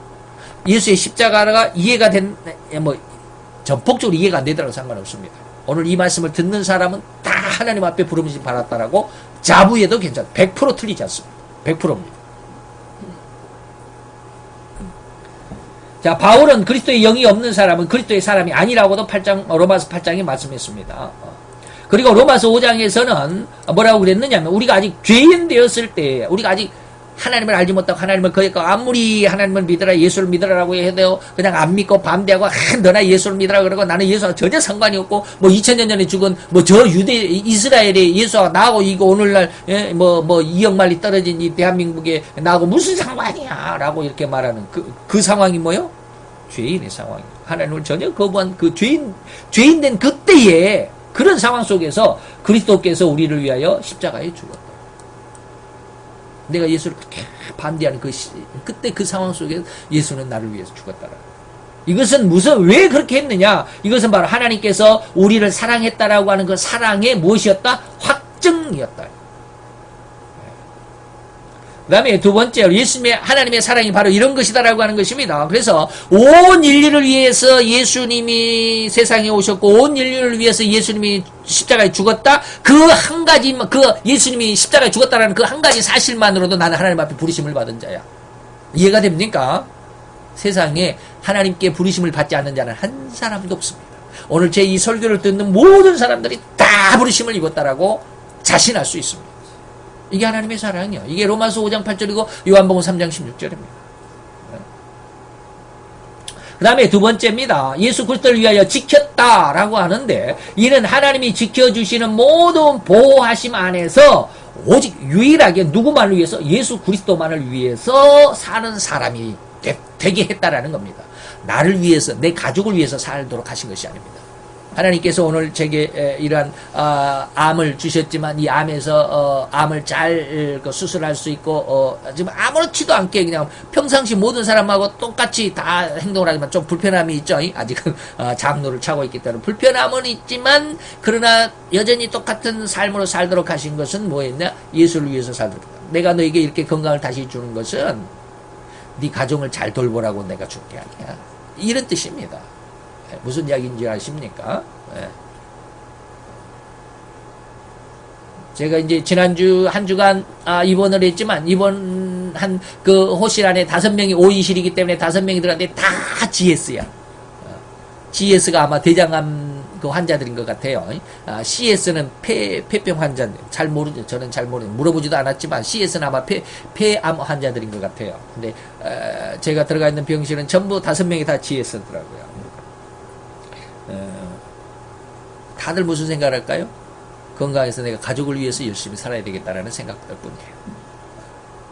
예수의 십자가가 이해가 전폭적으로 이해가 안 되더라도 상관없습니다. 오늘 이 말씀을 듣는 사람은 다 하나님 앞에 부르심 받았다라고 자부해도 괜찮아요. 100% 틀리지 않습니다. 100%입니다. 자, 바울은 그리스도의 영이 없는 사람은 그리스도의 사람이 아니라고도 로마서 8장에 말씀했습니다. 그리고 로마서 5장에서는 뭐라고 그랬느냐면 우리가 아직 죄인 되었을 때, 우리가 아직 하나님을 알지 못하고 하나님을 거역하고 아무리 하나님을 믿으라 예수를 믿으라고 해도 그냥 안 믿고 반대하고 너나 예수를 믿으라 그러고 나는 예수와 전혀 상관이 없고 2000년 전에 죽은 이스라엘의 예수와 나하고 이거 오늘날 2억 마리 떨어진 이 대한민국에 나하고 무슨 상관이야 라고 이렇게 말하는 그 상황이 뭐요? 죄인의 상황이에요. 하나님을 전혀 거부한 그 죄인된 그때에 그런 상황 속에서 그리스도께서 우리를 위하여 십자가에 죽었다. 내가 예수를 그렇게 반대하는 그때 그 상황 속에서 예수는 나를 위해서 죽었다라. 이것은 왜 그렇게 했느냐? 이것은 바로 하나님께서 우리를 사랑했다라고 하는 그 사랑의 무엇이었다? 확증이었다. 그 다음에 두 번째로 하나님의 사랑이 바로 이런 것이다라고 하는 것입니다. 그래서 온 인류를 위해서 예수님이 세상에 오셨고 온 인류를 위해서 예수님이 십자가에 죽었다. 그 한 가지 예수님이 십자가에 죽었다라는 그 한 가지 사실만으로도 나는 하나님 앞에 부르심을 받은 자야. 이해가 됩니까? 세상에 하나님께 부르심을 받지 않는 자는 한 사람도 없습니다. 오늘 제 이 설교를 듣는 모든 사람들이 다 부르심을 입었다라고 자신할 수 있습니다. 이게 하나님의 사랑이요. 이게 로마서 5장 8절이고 요한복음 3장 16절입니다. 그 다음에 두 번째입니다. 예수 그리스도를 위하여 지켰다라고 하는데 이는 하나님이 지켜주시는 모든 보호하심 안에서 오직 유일하게 누구만을 위해서 예수 그리스도만을 위해서 사는 사람이 되게 했다라는 겁니다. 나를 위해서 내 가족을 위해서 살도록 하신 것이 아닙니다. 하나님께서 오늘 제게 이러한 암을 주셨지만 이 암에서 암을 잘 수술할 수 있고 지금 아무렇지도 않게 그냥 평상시 모든 사람하고 똑같이 다 행동을 하지만 좀 불편함이 있죠. 아직은 장로를 차고 있기 때문에 불편함은 있지만 그러나 여전히 똑같은 삶으로 살도록 하신 것은 뭐였냐? 예수를 위해서 살도록. 내가 너에게 이렇게 건강을 다시 주는 것은 네 가정을 잘 돌보라고 내가 줄 게 아니야. 이런 뜻입니다. 무슨 이야기인지 아십니까? 제가 이제 지난주 한 주간 입원을 했지만 입원한 그 호실 안에 5명이 오인실이기 때문에 5명이 들어갔는데 다 GS야. GS가 아마 대장암 그 환자들인 것 같아요. CS는 폐병 환자. 잘 모르죠. 저는 잘 모르죠. 물어보지도 않았지만 CS는 아마 폐암 환자들인 것 같아요. 근데 제가 들어가 있는 병실은 전부 5명이 다 GS더라고요. 다들 무슨 생각을 할까요? 건강해서 내가 가족을 위해서 열심히 살아야 되겠다라는 생각들 뿐이에요.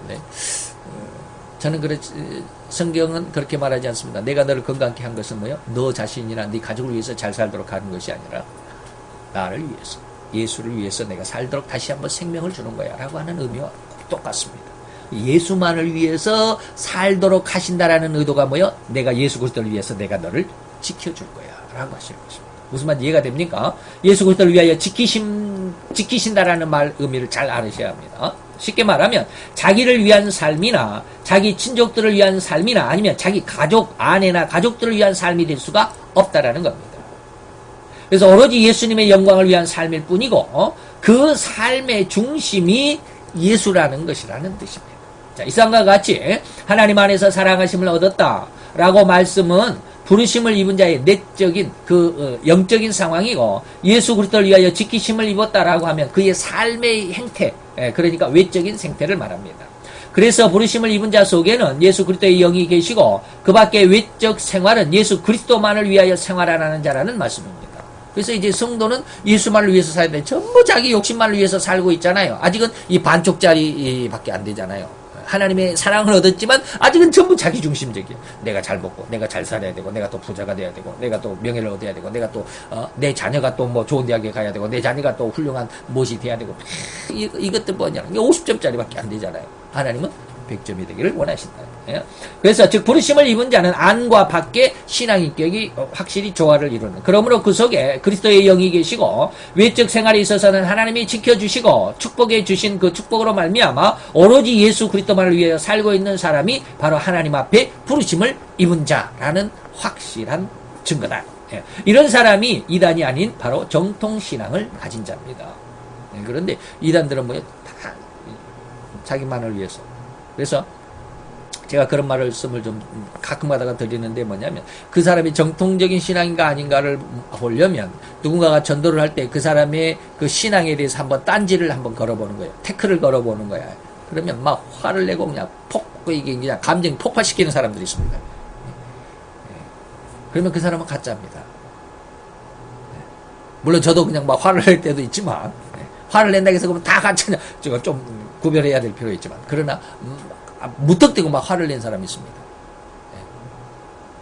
네. 저는 성경은 그렇게 말하지 않습니다. 내가 너를 건강케 한 것은 뭐요? 너 자신이나 네 가족을 위해서 잘 살도록 하는 것이 아니라 나를 위해서, 예수를 위해서 내가 살도록 다시 한번 생명을 주는 거야 라고 하는 의미와 똑같습니다. 예수만을 위해서 살도록 하신다라는 의도가 뭐요? 내가 예수 그리스도를 위해서 내가 너를 지켜줄 거야 라고 하시는 것입니다. 무슨 말인지 이해가 됩니까? 예수 그리스도를 위하여 지키신다라는 말 의미를 잘 알으셔야 합니다. 쉽게 말하면 자기를 위한 삶이나 자기 친족들을 위한 삶이나 아니면 자기 가족, 아내나 가족들을 위한 삶이 될 수가 없다라는 겁니다. 그래서 오로지 예수님의 영광을 위한 삶일 뿐이고 그 삶의 중심이 예수라는 것이라는 뜻입니다. 자, 이상과 같이 하나님 안에서 사랑하심을 얻었다라고 말씀은 부르심을 입은 자의 내적인 영적인 상황이고 예수 그리스도를 위하여 지키심을 입었다라고 하면 그의 삶의 행태, 그러니까 외적인 생태를 말합니다. 그래서 부르심을 입은 자 속에는 예수 그리스도의 영이 계시고 그 밖의 외적 생활은 예수 그리스도만을 위하여 생활하라는 자라는 말씀입니다. 그래서 이제 성도는 예수만을 위해서 살아야 돼. 전부 자기 욕심만을 위해서 살고 있잖아요. 아직은 이 반쪽짜리밖에 안 되잖아요. 하나님의 사랑을 얻었지만 아직은 전부 자기 중심적이에요. 내가 잘 먹고 내가 잘 살아야 되고 내가 또 부자가 돼야 되고 내가 또 명예를 얻어야 되고 내가 또 내 자녀가 또 뭐 좋은 대학에 가야 되고 내 자녀가 또 훌륭한 무엇이 돼야 되고 이것들 뭐냐. 이게 50점짜리밖에 안 되잖아요. 하나님은 100점이 되기를 원하신다. 그래서 즉 부르심을 입은 자는 안과 밖의 신앙인격이 확실히 조화를 이루는. 그러므로 그 속에 그리스도의 영이 계시고 외적 생활에 있어서는 하나님이 지켜주시고 축복해 주신 그 축복으로 말미암아 오로지 예수 그리스도만을 위하여 살고 있는 사람이 바로 하나님 앞에 부르심을 입은 자라는 확실한 증거다. 이런 사람이 이단이 아닌 바로 정통신앙을 가진 자입니다. 그런데 이단들은 뭐예요? 다 자기만을 위해서. 그래서 제가 그런 말씀을 좀 가끔 하다가 드리는데 뭐냐면 그 사람이 정통적인 신앙인가 아닌가를 보려면 누군가가 전도를 할 때 그 사람의 그 신앙에 대해서 한번 딴지를 한번 걸어보는 거예요. 태클을 걸어보는 거야. 그러면 막 화를 내고 그냥 이게 그냥 감정이 폭발시키는 사람들이 있습니다. 그러면 그 사람은 가짜입니다. 물론 저도 그냥 막 화를 낼 때도 있지만 화를 낸다고 해서 그러면 다 가짜냐. 제가 좀 구별해야 될 필요 있지만 그러나 무턱대고 막 화를 낸 사람이 있습니다.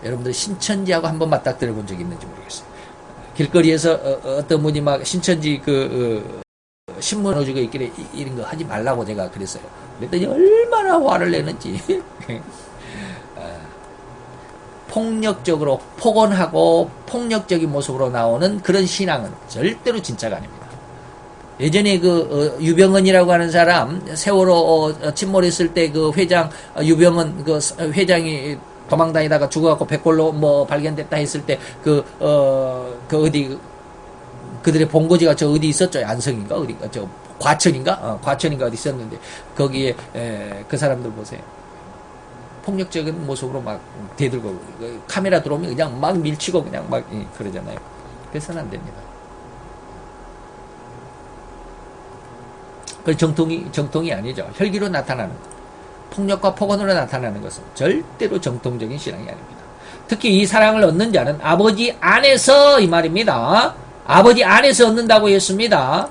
여러분들 신천지하고 한번 맞닥뜨려 본 적이 있는지 모르겠어요. 길거리에서 어떤 분이 막 신천지 신문 넣어주고 있길래 이런 거 하지 말라고 제가 그랬어요. 그랬더니 얼마나 화를 내는지. 폭력적으로 폭언하고 폭력적인 모습으로 나오는 그런 신앙은 절대로 진짜가 아닙니다. 예전에 유병헌이라고 하는 사람, 세월호 침몰했을 때 그 회장, 유병헌 회장이 도망다니다가 죽어갖고 백골로 뭐 발견됐다 했을 때 어디, 그들의 본거지가 저 어디 있었죠? 안성인가? 어디가? 저 과천인가? 과천인가 어디 있었는데, 거기에, 그 사람들 보세요. 폭력적인 모습으로 막 대들고, 카메라 들어오면 그냥 막 밀치고 그냥 막 그러잖아요. 그래서는 안 됩니다. 그 정통이 아니죠. 혈기로 나타나는 것. 폭력과 폭언으로 나타나는 것은 절대로 정통적인 신앙이 아닙니다. 특히 이 사랑을 얻는 자는 아버지 안에서 이 말입니다. 아버지 안에서 얻는다고 했습니다.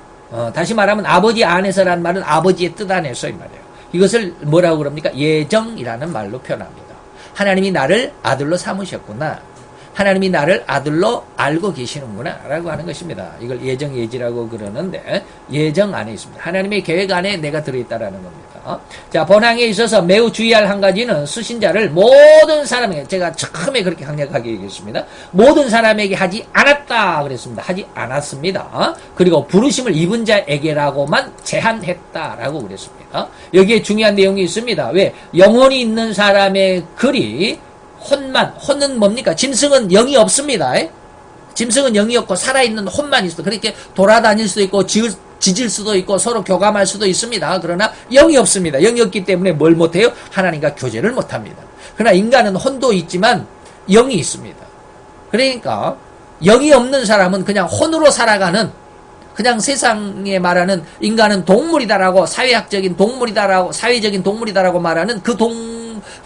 다시 말하면 아버지 안에서라는 말은 아버지의 뜻 안에서 이 말이에요. 이것을 뭐라고 그럽니까? 예정이라는 말로 표현합니다. 하나님이 나를 아들로 삼으셨구나. 하나님이 나를 아들로 알고 계시는구나 라고 하는 것입니다. 이걸 예정예지라고 그러는데 예정 안에 있습니다. 하나님의 계획 안에 내가 들어있다라는 겁니다. 자, 번항에 있어서 매우 주의할 한 가지는 수신자를 모든 사람에게, 제가 처음에 그렇게 강력하게 얘기했습니다. 모든 사람에게 하지 않았다 그랬습니다. 하지 않았습니다. 그리고 부르심을 입은 자에게라고만 제한했다라고 그랬습니다. 여기에 중요한 내용이 있습니다. 왜? 영혼이 있는 사람의 글이 혼은 뭡니까? 짐승은 영이 없습니다. 짐승은 영이 없고 살아있는 혼만 있어. 그렇게 돌아다닐 수도 있고 짖을 수도 있고 서로 교감할 수도 있습니다. 그러나 영이 없습니다. 영이 없기 때문에 뭘 못해요? 하나님과 교제를 못합니다. 그러나 인간은 혼도 있지만 영이 있습니다. 그러니까 영이 없는 사람은 그냥 혼으로 살아가는, 그냥 세상에 말하는 인간은 동물이다라고, 사회적인 동물이다라고 말하는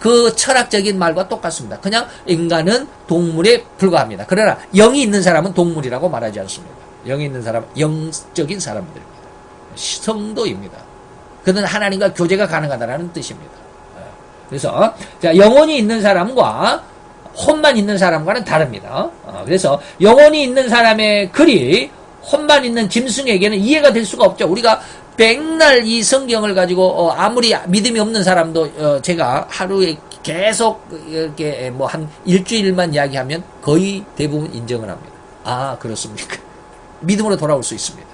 그 철학적인 말과 똑같습니다. 그냥 인간은 동물에 불과합니다. 그러나 영이 있는 사람은 동물이라고 말하지 않습니다. 영이 있는 사람은 영적인 사람들입니다. 성도입니다. 그는 하나님과 교제가 가능하다는 뜻입니다. 그래서 자, 영혼이 있는 사람과 혼만 있는 사람과는 다릅니다. 그래서 영혼이 있는 사람의 글이 혼만 있는 짐승에게는 이해가 될 수가 없죠. 우리가 백날 이 성경을 가지고 아무리 믿음이 없는 사람도 제가 하루에 계속 이렇게 뭐 한 일주일만 이야기하면 거의 대부분 인정을 합니다. 아, 그렇습니까? 믿음으로 돌아올 수 있습니다.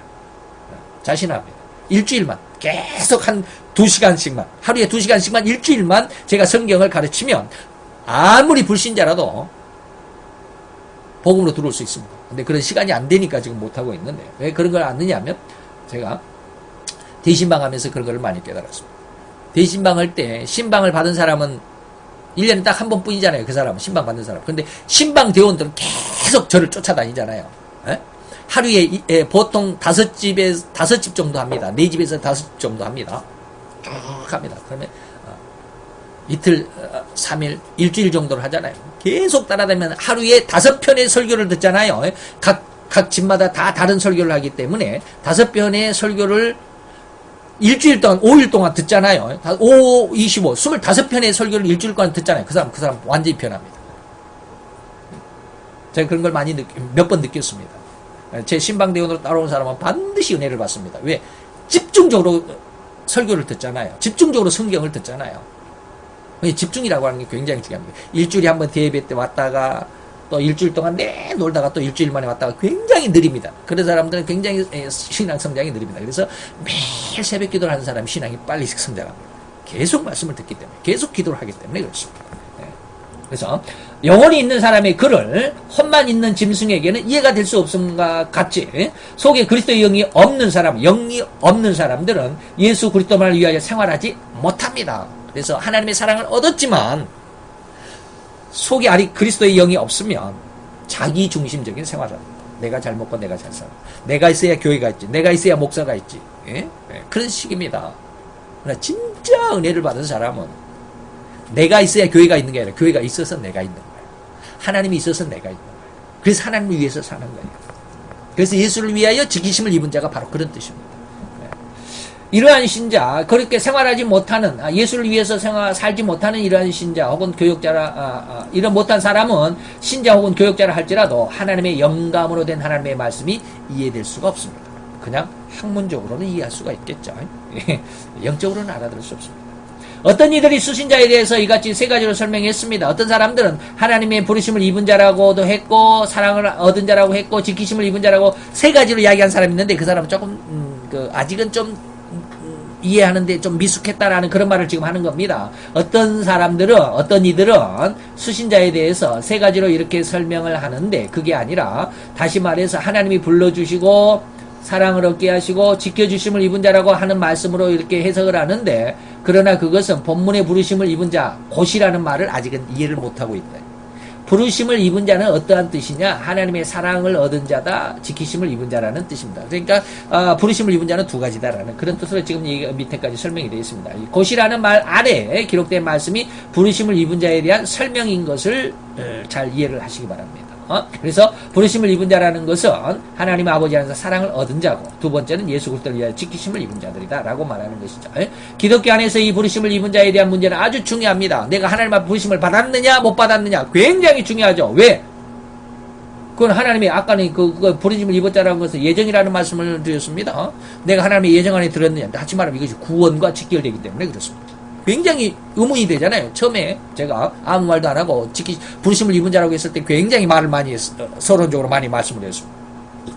자신합니다. 일주일만 계속 한 2시간씩만, 하루에 2시간씩만 일주일만 제가 성경을 가르치면 아무리 불신자라도 복음으로 들어올 수 있습니다. 근데 그런 시간이 안 되니까 지금 못하고 있는데, 왜 그런 걸 안 느냐면 제가 대신방 하면서 그런 걸 많이 깨달았습니다. 대신방 할 때 신방을 받은 사람은 1년에 딱 한 번뿐이잖아요. 그 사람은 신방 받는 사람. 근데 신방 대원들은 계속 저를 쫓아다니잖아요. 에? 하루에 보통 5집 정도 합니다. 4집에서 5집 정도 합니다. 쭉 합니다. 그러면 이틀, 3일, 일주일 정도를 하잖아요. 계속 따라다니면 하루에 5편의 설교를 듣잖아요. 각 집마다 다 다른 설교를 하기 때문에 5편의 설교를 일주일 동안, 5일 동안 듣잖아요. 5, 25, 25편의 설교를 일주일 동안 듣잖아요. 그 사람 완전히 변합니다. 제가 그런 걸 많이 몇 번 느꼈습니다. 제 신방대원으로 따라온 사람은 반드시 은혜를 받습니다. 왜? 집중적으로 설교를 듣잖아요. 집중적으로 성경을 듣잖아요. 집중이라고 하는 게 굉장히 중요합니다. 일주일에 한번 대예배 때 왔다가 또 일주일 동안 놀다가 또 일주일 만에 왔다가 굉장히 느립니다. 그런 사람들은 굉장히 신앙 성장이 느립니다. 그래서 매일 새벽 기도를 하는 사람이 신앙이 빨리 성장합니다. 계속 말씀을 듣기 때문에, 계속 기도를 하기 때문에 그렇습니다. 그래서 영혼이 있는 사람의 글을 혼만 있는 짐승에게는 이해가 될 수 없음과 같이 속에 그리스도의 영이 없는 사람들은 예수 그리스도만을 위하여 생활하지 못합니다. 그래서 하나님의 사랑을 얻었지만 속에 아직 그리스도의 영이 없으면 자기 중심적인 생활을 합니다. 내가 잘 먹고 내가 잘 살아. 내가 있어야 교회가 있지. 내가 있어야 목사가 있지. 그런 식입니다. 그러나 진짜 은혜를 받은 사람은 내가 있어야 교회가 있는 게 아니라 교회가 있어서 내가 있는 거예요. 하나님이 있어서 내가 있는 거예요. 그래서 하나님을 위해서 사는 거예요. 그래서 예수를 위하여 지키심을 입은 자가 바로 그런 뜻입니다. 이러한 신자, 그렇게 생활하지 못하는, 예수를 위해서 살지 못하는 이러한 신자 혹은 교역자라, 이런 못한 사람은 신자 혹은 교역자라 할지라도 하나님의 영감으로 된 하나님의 말씀이 이해될 수가 없습니다. 그냥 학문적으로는 이해할 수가 있겠죠. 영적으로는 알아들을 수 없습니다. 어떤 이들이 수신자에 대해서 이같이 세 가지로 설명했습니다. 어떤 사람들은 하나님의 부르심을 입은 자라고도 했고, 사랑을 얻은 자라고 했고, 지키심을 입은 자라고 세 가지로 이야기한 사람이 있는데 그 사람은 조금 아직은 좀 이해하는데 좀 미숙했다라는 그런 말을 지금 하는 겁니다. 어떤 이들은 수신자에 대해서 세 가지로 이렇게 설명을 하는데 그게 아니라 다시 말해서 하나님이 불러주시고 사랑을 얻게 하시고 지켜주심을 입은 자라고 하는 말씀으로 이렇게 해석을 하는데 그러나 그것은 본문의 부르심을 입은 자, 곧이라는 말을 아직은 이해를 못하고 있다. 부르심을 입은 자는 어떠한 뜻이냐? 하나님의 사랑을 얻은 자다, 지키심을 입은 자라는 뜻입니다. 그러니까 부르심을 입은 자는 두 가지다라는 그런 뜻으로 지금 얘기가 밑에까지 설명이 되어 있습니다. 이 곧이라는 말 아래에 기록된 말씀이 부르심을 입은 자에 대한 설명인 것을 잘 이해를 하시기 바랍니다. 그래서 부르심을 입은 자라는 것은 하나님 아버지 안에서 사랑을 얻은 자고, 두 번째는 예수 그리스도를 위하여 지키심을 입은 자들이다 라고 말하는 것이죠. 기독교 안에서 이 부르심을 입은 자에 대한 문제는 아주 중요합니다. 내가 하나님 앞에 부르심을 받았느냐 못 받았느냐 굉장히 중요하죠. 왜? 그건 하나님이 아까는 그 부르심을 입었다라는 것은 예정이라는 말씀을 드렸습니다. 내가 하나님의 예정 안에 들었느냐, 다시 말하면 이것이 구원과 직결되기 때문에 그렇습니다. 굉장히 의문이 되잖아요. 처음에 제가 아무 말도 안 하고 부르심을 입은 자라고 했을 때 굉장히 말을 많이 했어요. 서론적으로 많이 말씀을 했습니다.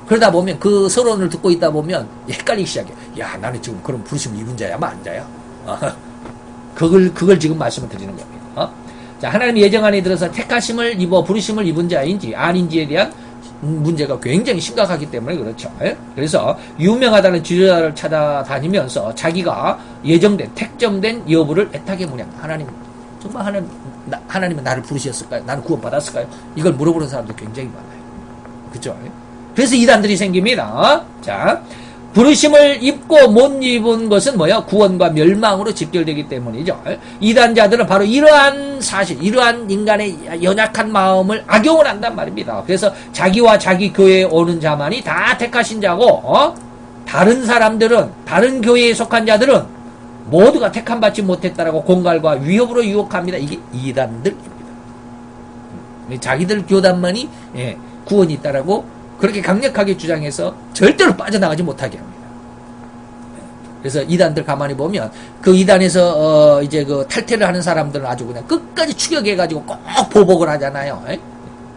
그러다 보면 그 서론을 듣고 있다 보면 헷갈리기 시작해요. 야, 나는 지금 그럼 부르심을 입은 자야, 만자야? 그걸 지금 말씀을 드리는 겁니다. 자, 하나님의 예정 안에 들어서 택하심을 입어 부르심을 입은 자인지 아닌지에 대한 문제가 굉장히 심각하기 때문에 그렇죠. 그래서 유명하다는 지도자를 찾아다니면서 자기가 예정된 택정된 여부를 애타게 묻냐. 하나님, 정말 하나님은 나를 부르셨을까요? 나는 구원받았을까요? 이걸 물어보는 사람도 굉장히 많아요. 그렇죠? 그래서 이단들이 생깁니다. 자, 부르심을 입고 못 입은 것은 뭐야? 구원과 멸망으로 직결되기 때문이죠. 이단자들은 바로 이러한 사실, 이러한 인간의 연약한 마음을 악용을 한단 말입니다. 그래서 자기와 자기 교회에 오는 자만이 다 택하신 자고, 다른 사람들은, 다른 교회에 속한 자들은 모두가 택함 받지 못했다라고 공갈과 위협으로 유혹합니다. 이게 이단들입니다. 자기들 교단만이 구원이 있다라고 그렇게 강력하게 주장해서 절대로 빠져나가지 못하게 합니다. 그래서 이단들 가만히 보면 그 이단에서 이제 그 탈퇴를 하는 사람들은 아주 그냥 끝까지 추격해가지고 꼭 보복을 하잖아요.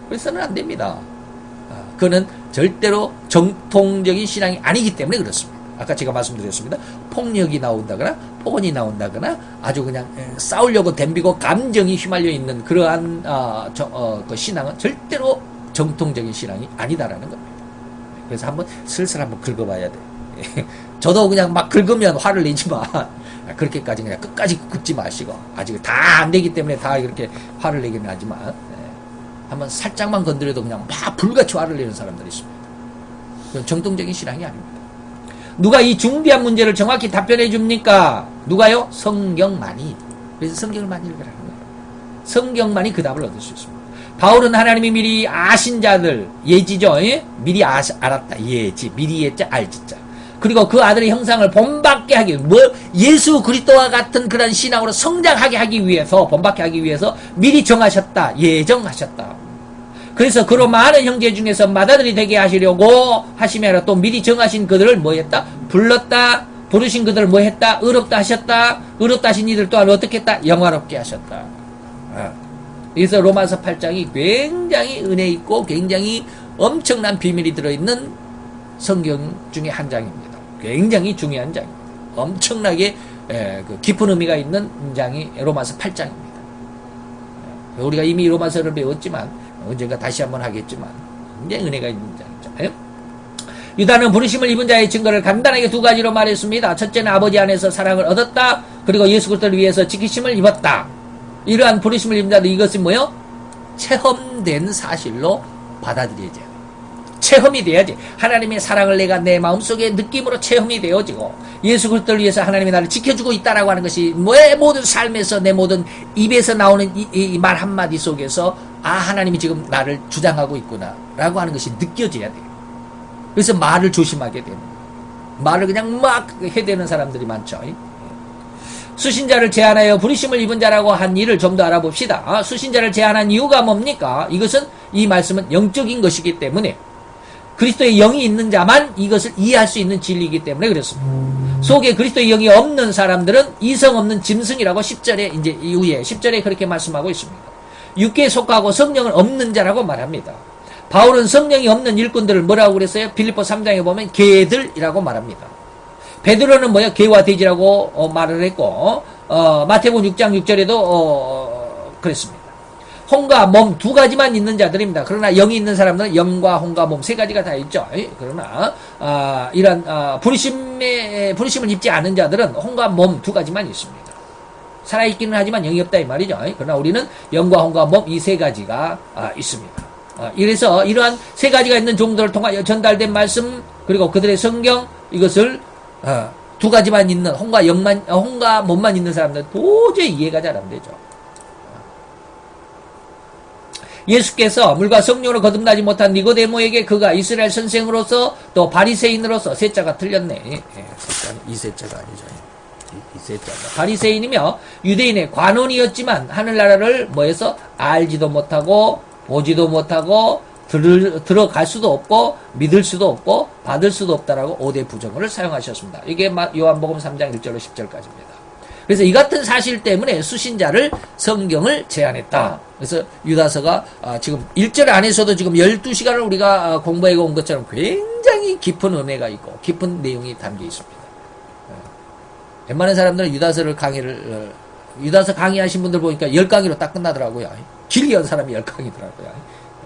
그래서는 안 됩니다. 그는 절대로 정통적인 신앙이 아니기 때문에 그렇습니다. 아까 제가 말씀드렸습니다. 폭력이 나온다거나 폭언이 나온다거나 아주 그냥 싸우려고 덤비고 감정이 휘말려 있는 그러한 그 신앙은 절대로 정통적인 신앙이 아니다라는 겁니다. 그래서 슬슬 한번 긁어봐야 돼. 저도 그냥 막 긁으면 화를 내지만 그렇게까지 그냥 끝까지 긁지 마시고, 아직 다 안 되기 때문에 다 이렇게 화를 내기는 하지만 한번 살짝만 건드려도 그냥 막 불같이 화를 내는 사람들이 있습니다. 그건 정통적인 신앙이 아닙니다. 누가 이 중대한 문제를 정확히 답변해 줍니까? 누가요? 성경만이. 그래서 성경을 많이 읽으라는 거예요. 성경만이 그 답을 얻을 수 있습니다. 바울은 하나님이 미리 아신 자들, 예지죠? 미리 알았다. 예지. 미리 예자, 알지자. 그리고 그 아들의 형상을 본받게 하기, 예수 그리스도와 같은 그런 신앙으로 성장하게 하기 위해서, 본받게 하기 위해서 미리 정하셨다. 예정하셨다. 그래서 그로 많은 형제 중에서 맏아들이 되게 하시려고 하심이 아니라 또 미리 정하신 그들을 뭐 했다? 불렀다. 부르신 그들을 뭐 했다? 의롭다 하셨다. 의롭다 하신 이들 또한 어떻게 했다? 영화롭게 하셨다. 그래서 로마서 8장이 굉장히 은혜 있고 굉장히 엄청난 비밀이 들어있는 성경 중에 한 장입니다. 굉장히 중요한 장입니다. 엄청나게 깊은 의미가 있는 장이 로마서 8장입니다. 우리가 이미 로마서를 배웠지만 언젠가 다시 한번 하겠지만 굉장히 은혜가 있는 장이죠. 유다는 부르심을 입은 자의 증거를 간단하게 두 가지로 말했습니다. 첫째는 아버지 안에서 사랑을 얻었다. 그리고 예수 그리스도를 위해서 지키심을 입었다. 이러한 부르심을 입은 자도 이것이 뭐요? 체험된 사실로 받아들여져요. 체험이 돼야지. 하나님의 사랑을 내가 내 마음속에 느낌으로 체험이 되어지고, 예수 그리스도를 위해서 하나님이 나를 지켜주고 있다라고 하는 것이 내 모든 삶에서, 내 모든 입에서 나오는 이 말 한마디 속에서 하나님이 지금 나를 주장하고 있구나 라고 하는 것이 느껴져야 돼요. 그래서 말을 조심하게 되는, 말을 그냥 막 해대는 사람들이 많죠. 수신자를 제한하여 부르심을 입은 자라고 한 일을 좀 더 알아봅시다. 수신자를 제한한 이유가 뭡니까? 이것은, 이 말씀은 영적인 것이기 때문에, 그리스도의 영이 있는 자만 이것을 이해할 수 있는 진리이기 때문에 그렇습니다. 속에 그리스도의 영이 없는 사람들은 이성 없는 짐승이라고 10절에 이제 이후에 10절에 그렇게 말씀하고 있습니다. 육계에 속하고 성령은 없는 자라고 말합니다. 바울은 성령이 없는 일꾼들을 뭐라고 그랬어요? 빌립보 3장에 보면 개들이라고 말합니다. 베드로는 뭐야? 개와 돼지라고 말을 했고, 마태복음 6장 6절에도 그랬습니다. 혼과 몸 두 가지만 있는 자들입니다. 그러나 영이 있는 사람들은 영과 혼과 몸 세 가지가 다 있죠. 그러나 이런 부르심을 입지 않은 자들은 혼과 몸 두 가지만 있습니다. 살아있기는 하지만 영이 없다 이 말이죠. 그러나 우리는 영과 혼과 몸 이 세 가지가 있습니다. 이래서 이러한 세 가지가 있는 종들을 통하여 전달된 말씀 그리고 그들의 성경 이것을 두 가지만 있는 혼과 몸만 있는 사람들은 도저히 이해가 잘 안 되죠. 예수께서 물과 성령으로 거듭나지 못한 니고데모에게 그가 이스라엘 선생으로서 또 바리새인으로서 세자가 틀렸네. 이 세자가 아니죠. 이 세자가 바리새인이며 유대인의 관원이었지만 하늘나라를 뭐해서 알지도 못하고 보지도 못하고 들어갈 수도 없고 믿을 수도 없고 받을 수도 없다라고 5대 부정어를 사용하셨습니다. 이게 요한복음 3장 1절로 10절까지입니다. 그래서 이 같은 사실 때문에 수신자를 성경을 제안했다. 그래서 유다서가 지금 1절 안에서도 지금 12시간을 우리가 공부해 온 것처럼 굉장히 깊은 은혜가 있고 깊은 내용이 담겨 있습니다. 웬만한 사람들은 유다서 강의하신 분들 보니까 10강의로 딱 끝나더라고요. 길게 한 사람이 10강이더라고요.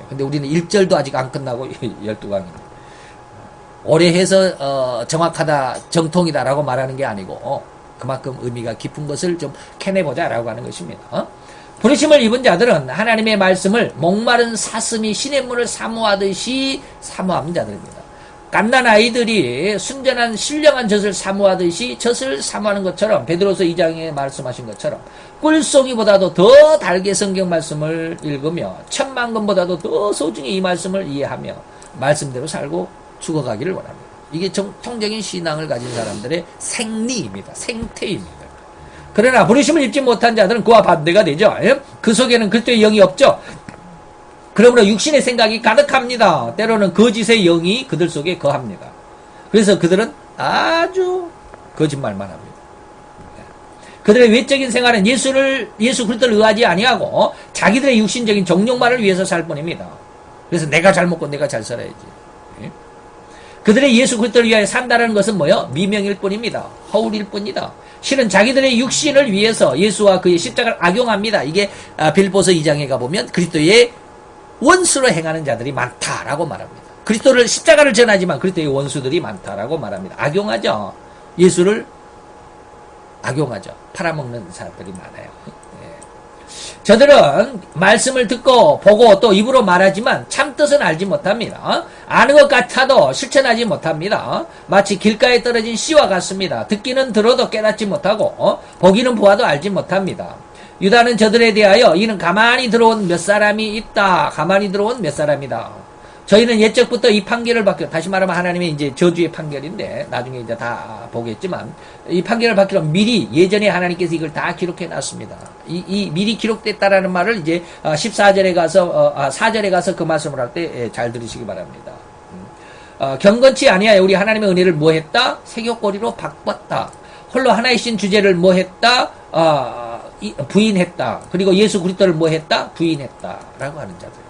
근데 우리는 1절도 아직 안 끝나고 12강입니다. 오래 해서 정확하다, 정통이다라고 말하는 게 아니고 그만큼 의미가 깊은 것을 좀 캐내보자라고 하는 것입니다. 부르심을 입은 자들은 하나님의 말씀을 목마른 사슴이 시냇물을 사모하듯이 사모하는 자들입니다. 갓난 아이들이 순전한 신령한 젖을 사모하듯이 젖을 사모하는 것처럼 베드로서 2장에 말씀하신 것처럼 꿀송이보다도 더 달게 성경 말씀을 읽으며 천만금보다도 더 소중히 이 말씀을 이해하며 말씀대로 살고 죽어가기를 원합니다. 이게 정통적인 신앙을 가진 사람들의 생리입니다. 생태입니다. 그러나 부르심을 입지 못한 자들은 그와 반대가 되죠. 그 속에는 그리스도의 영이 없죠. 그러므로 육신의 생각이 가득합니다. 때로는 거짓의 영이 그들 속에 거합니다. 그래서 그들은 아주 거짓말만 합니다. 그들의 외적인 생활은 예수 그리스도를 의하지 아니하고 자기들의 육신적인 정욕만을 위해서 살 뿐입니다. 그래서 내가 잘 먹고 내가 잘 살아야지. 그들의 예수 그리스도를 위하여 산다는 것은 뭐요? 미명일 뿐입니다. 허울일 뿐이다. 실은 자기들의 육신을 위해서 예수와 그의 십자가를 악용합니다. 이게 빌보서 2장에 가보면 그리스도의 원수로 행하는 자들이 많다라고 말합니다. 그리스도를 십자가를 전하지만 그리스도의 원수들이 많다라고 말합니다. 악용하죠. 예수를 악용하죠. 팔아먹는 사람들이 많아요. 저들은 말씀을 듣고 보고 또 입으로 말하지만 참뜻은 알지 못합니다. 아는 것 같아도 실천하지 못합니다. 마치 길가에 떨어진 씨와 같습니다. 듣기는 들어도 깨닫지 못하고 보기는 보아도 알지 못합니다. 유다는 저들에 대하여 이는 가만히 들어온 몇 사람이 있다. 가만히 들어온 몇 사람이다. 저희는 예적부터 이 판결을 받기로, 다시 말하면 하나님의 이제 저주의 판결인데 나중에 이제 다 보겠지만 이 판결을 받기로 미리 예전에 하나님께서 이걸 다 기록해 놨습니다. 이 미리 기록됐다라는 말을 이제 14절에 가서 4절에 가서 그 말씀을 할 때 잘 들으시기 바랍니다. 경건치 아니하여 우리 하나님의 은혜를 뭐했다? 새교꼬리로 바꿨다. 홀로 하나이신 주제를 뭐했다? 부인했다. 그리고 예수 그리스도를 뭐했다? 부인했다라고 하는 자들.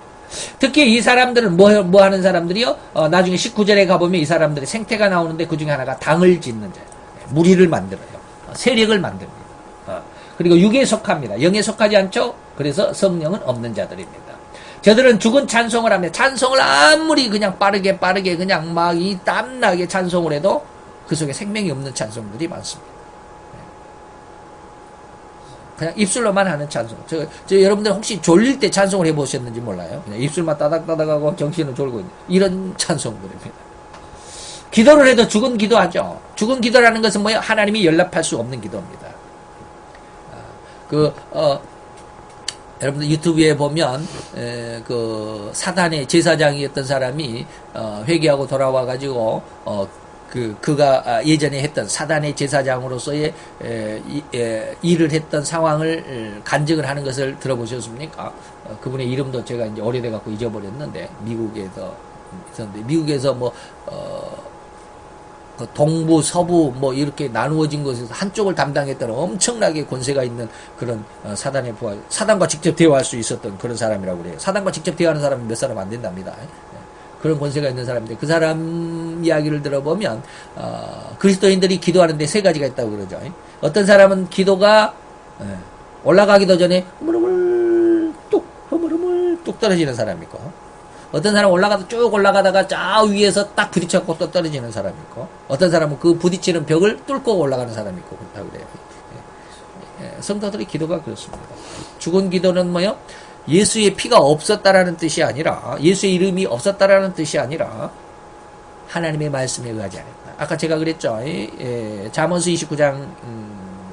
특히 이 사람들은 뭐 하는 사람들이요? 나중에 19절에 가보면 이 사람들의 생태가 나오는데 그 중에 하나가 당을 짓는 자예요. 무리를 만들어요. 세력을 만듭니다. 그리고 육에 속합니다. 영에 속하지 않죠? 그래서 성령은 없는 자들입니다. 저들은 죽은 찬송을 합니다. 찬송을 아무리 그냥 빠르게 그냥 막 이 땀나게 찬송을 해도 그 속에 생명이 없는 찬송들이 많습니다. 그냥 입술로만 하는 찬송. 저 여러분들 혹시 졸릴 때 찬송을 해보셨는지 몰라요. 그냥 입술만 따닥따닥하고 정신은 졸고 있는 이런 찬송들입니다. 기도를 해도 죽은 기도하죠. 죽은 기도라는 것은 뭐예요? 하나님이 연락할 수 없는 기도입니다. 여러분들 유튜브에 보면 그 사단의 제사장이었던 사람이 회개하고 돌아와가지고 그가 예전에 했던 사단의 제사장으로서의 일을 했던 상황을 간증을 하는 것을 들어보셨습니까? 그분의 이름도 제가 이제 오래돼 갖고 잊어버렸는데 미국에서 있었는데 미국에서 그 동부 서부 이렇게 나누어진 곳에서 한쪽을 담당했던 엄청나게 권세가 있는 그런 사단의 부하, 사단과 직접 대화할 수 있었던 그런 사람이라고 그래요. 사단과 직접 대화하는 사람이 몇 사람 안 된답니다. 그런 권세가 있는 사람인데 그 사람 이야기를 들어보면 그리스도인들이 기도하는데 세 가지가 있다고 그러죠. 어떤 사람은 기도가 올라가기도 전에 흐물흐물 뚝 떨어지는 사람이 있고, 어떤 사람은 쭉 올라가다가 저 위에서 딱 부딪혔고 또 떨어지는 사람이 있고, 어떤 사람은 그 부딪히는 벽을 뚫고 올라가는 사람이 있고 그렇다고 그래요. 성도들의 기도가 그렇습니다. 죽은 기도는 뭐요? 예수의 피가 없었다라는 뜻이 아니라, 예수의 이름이 없었다라는 뜻이 아니라 하나님의 말씀에 의하지 않았다. 아까 제가 그랬죠. 잠언서 29장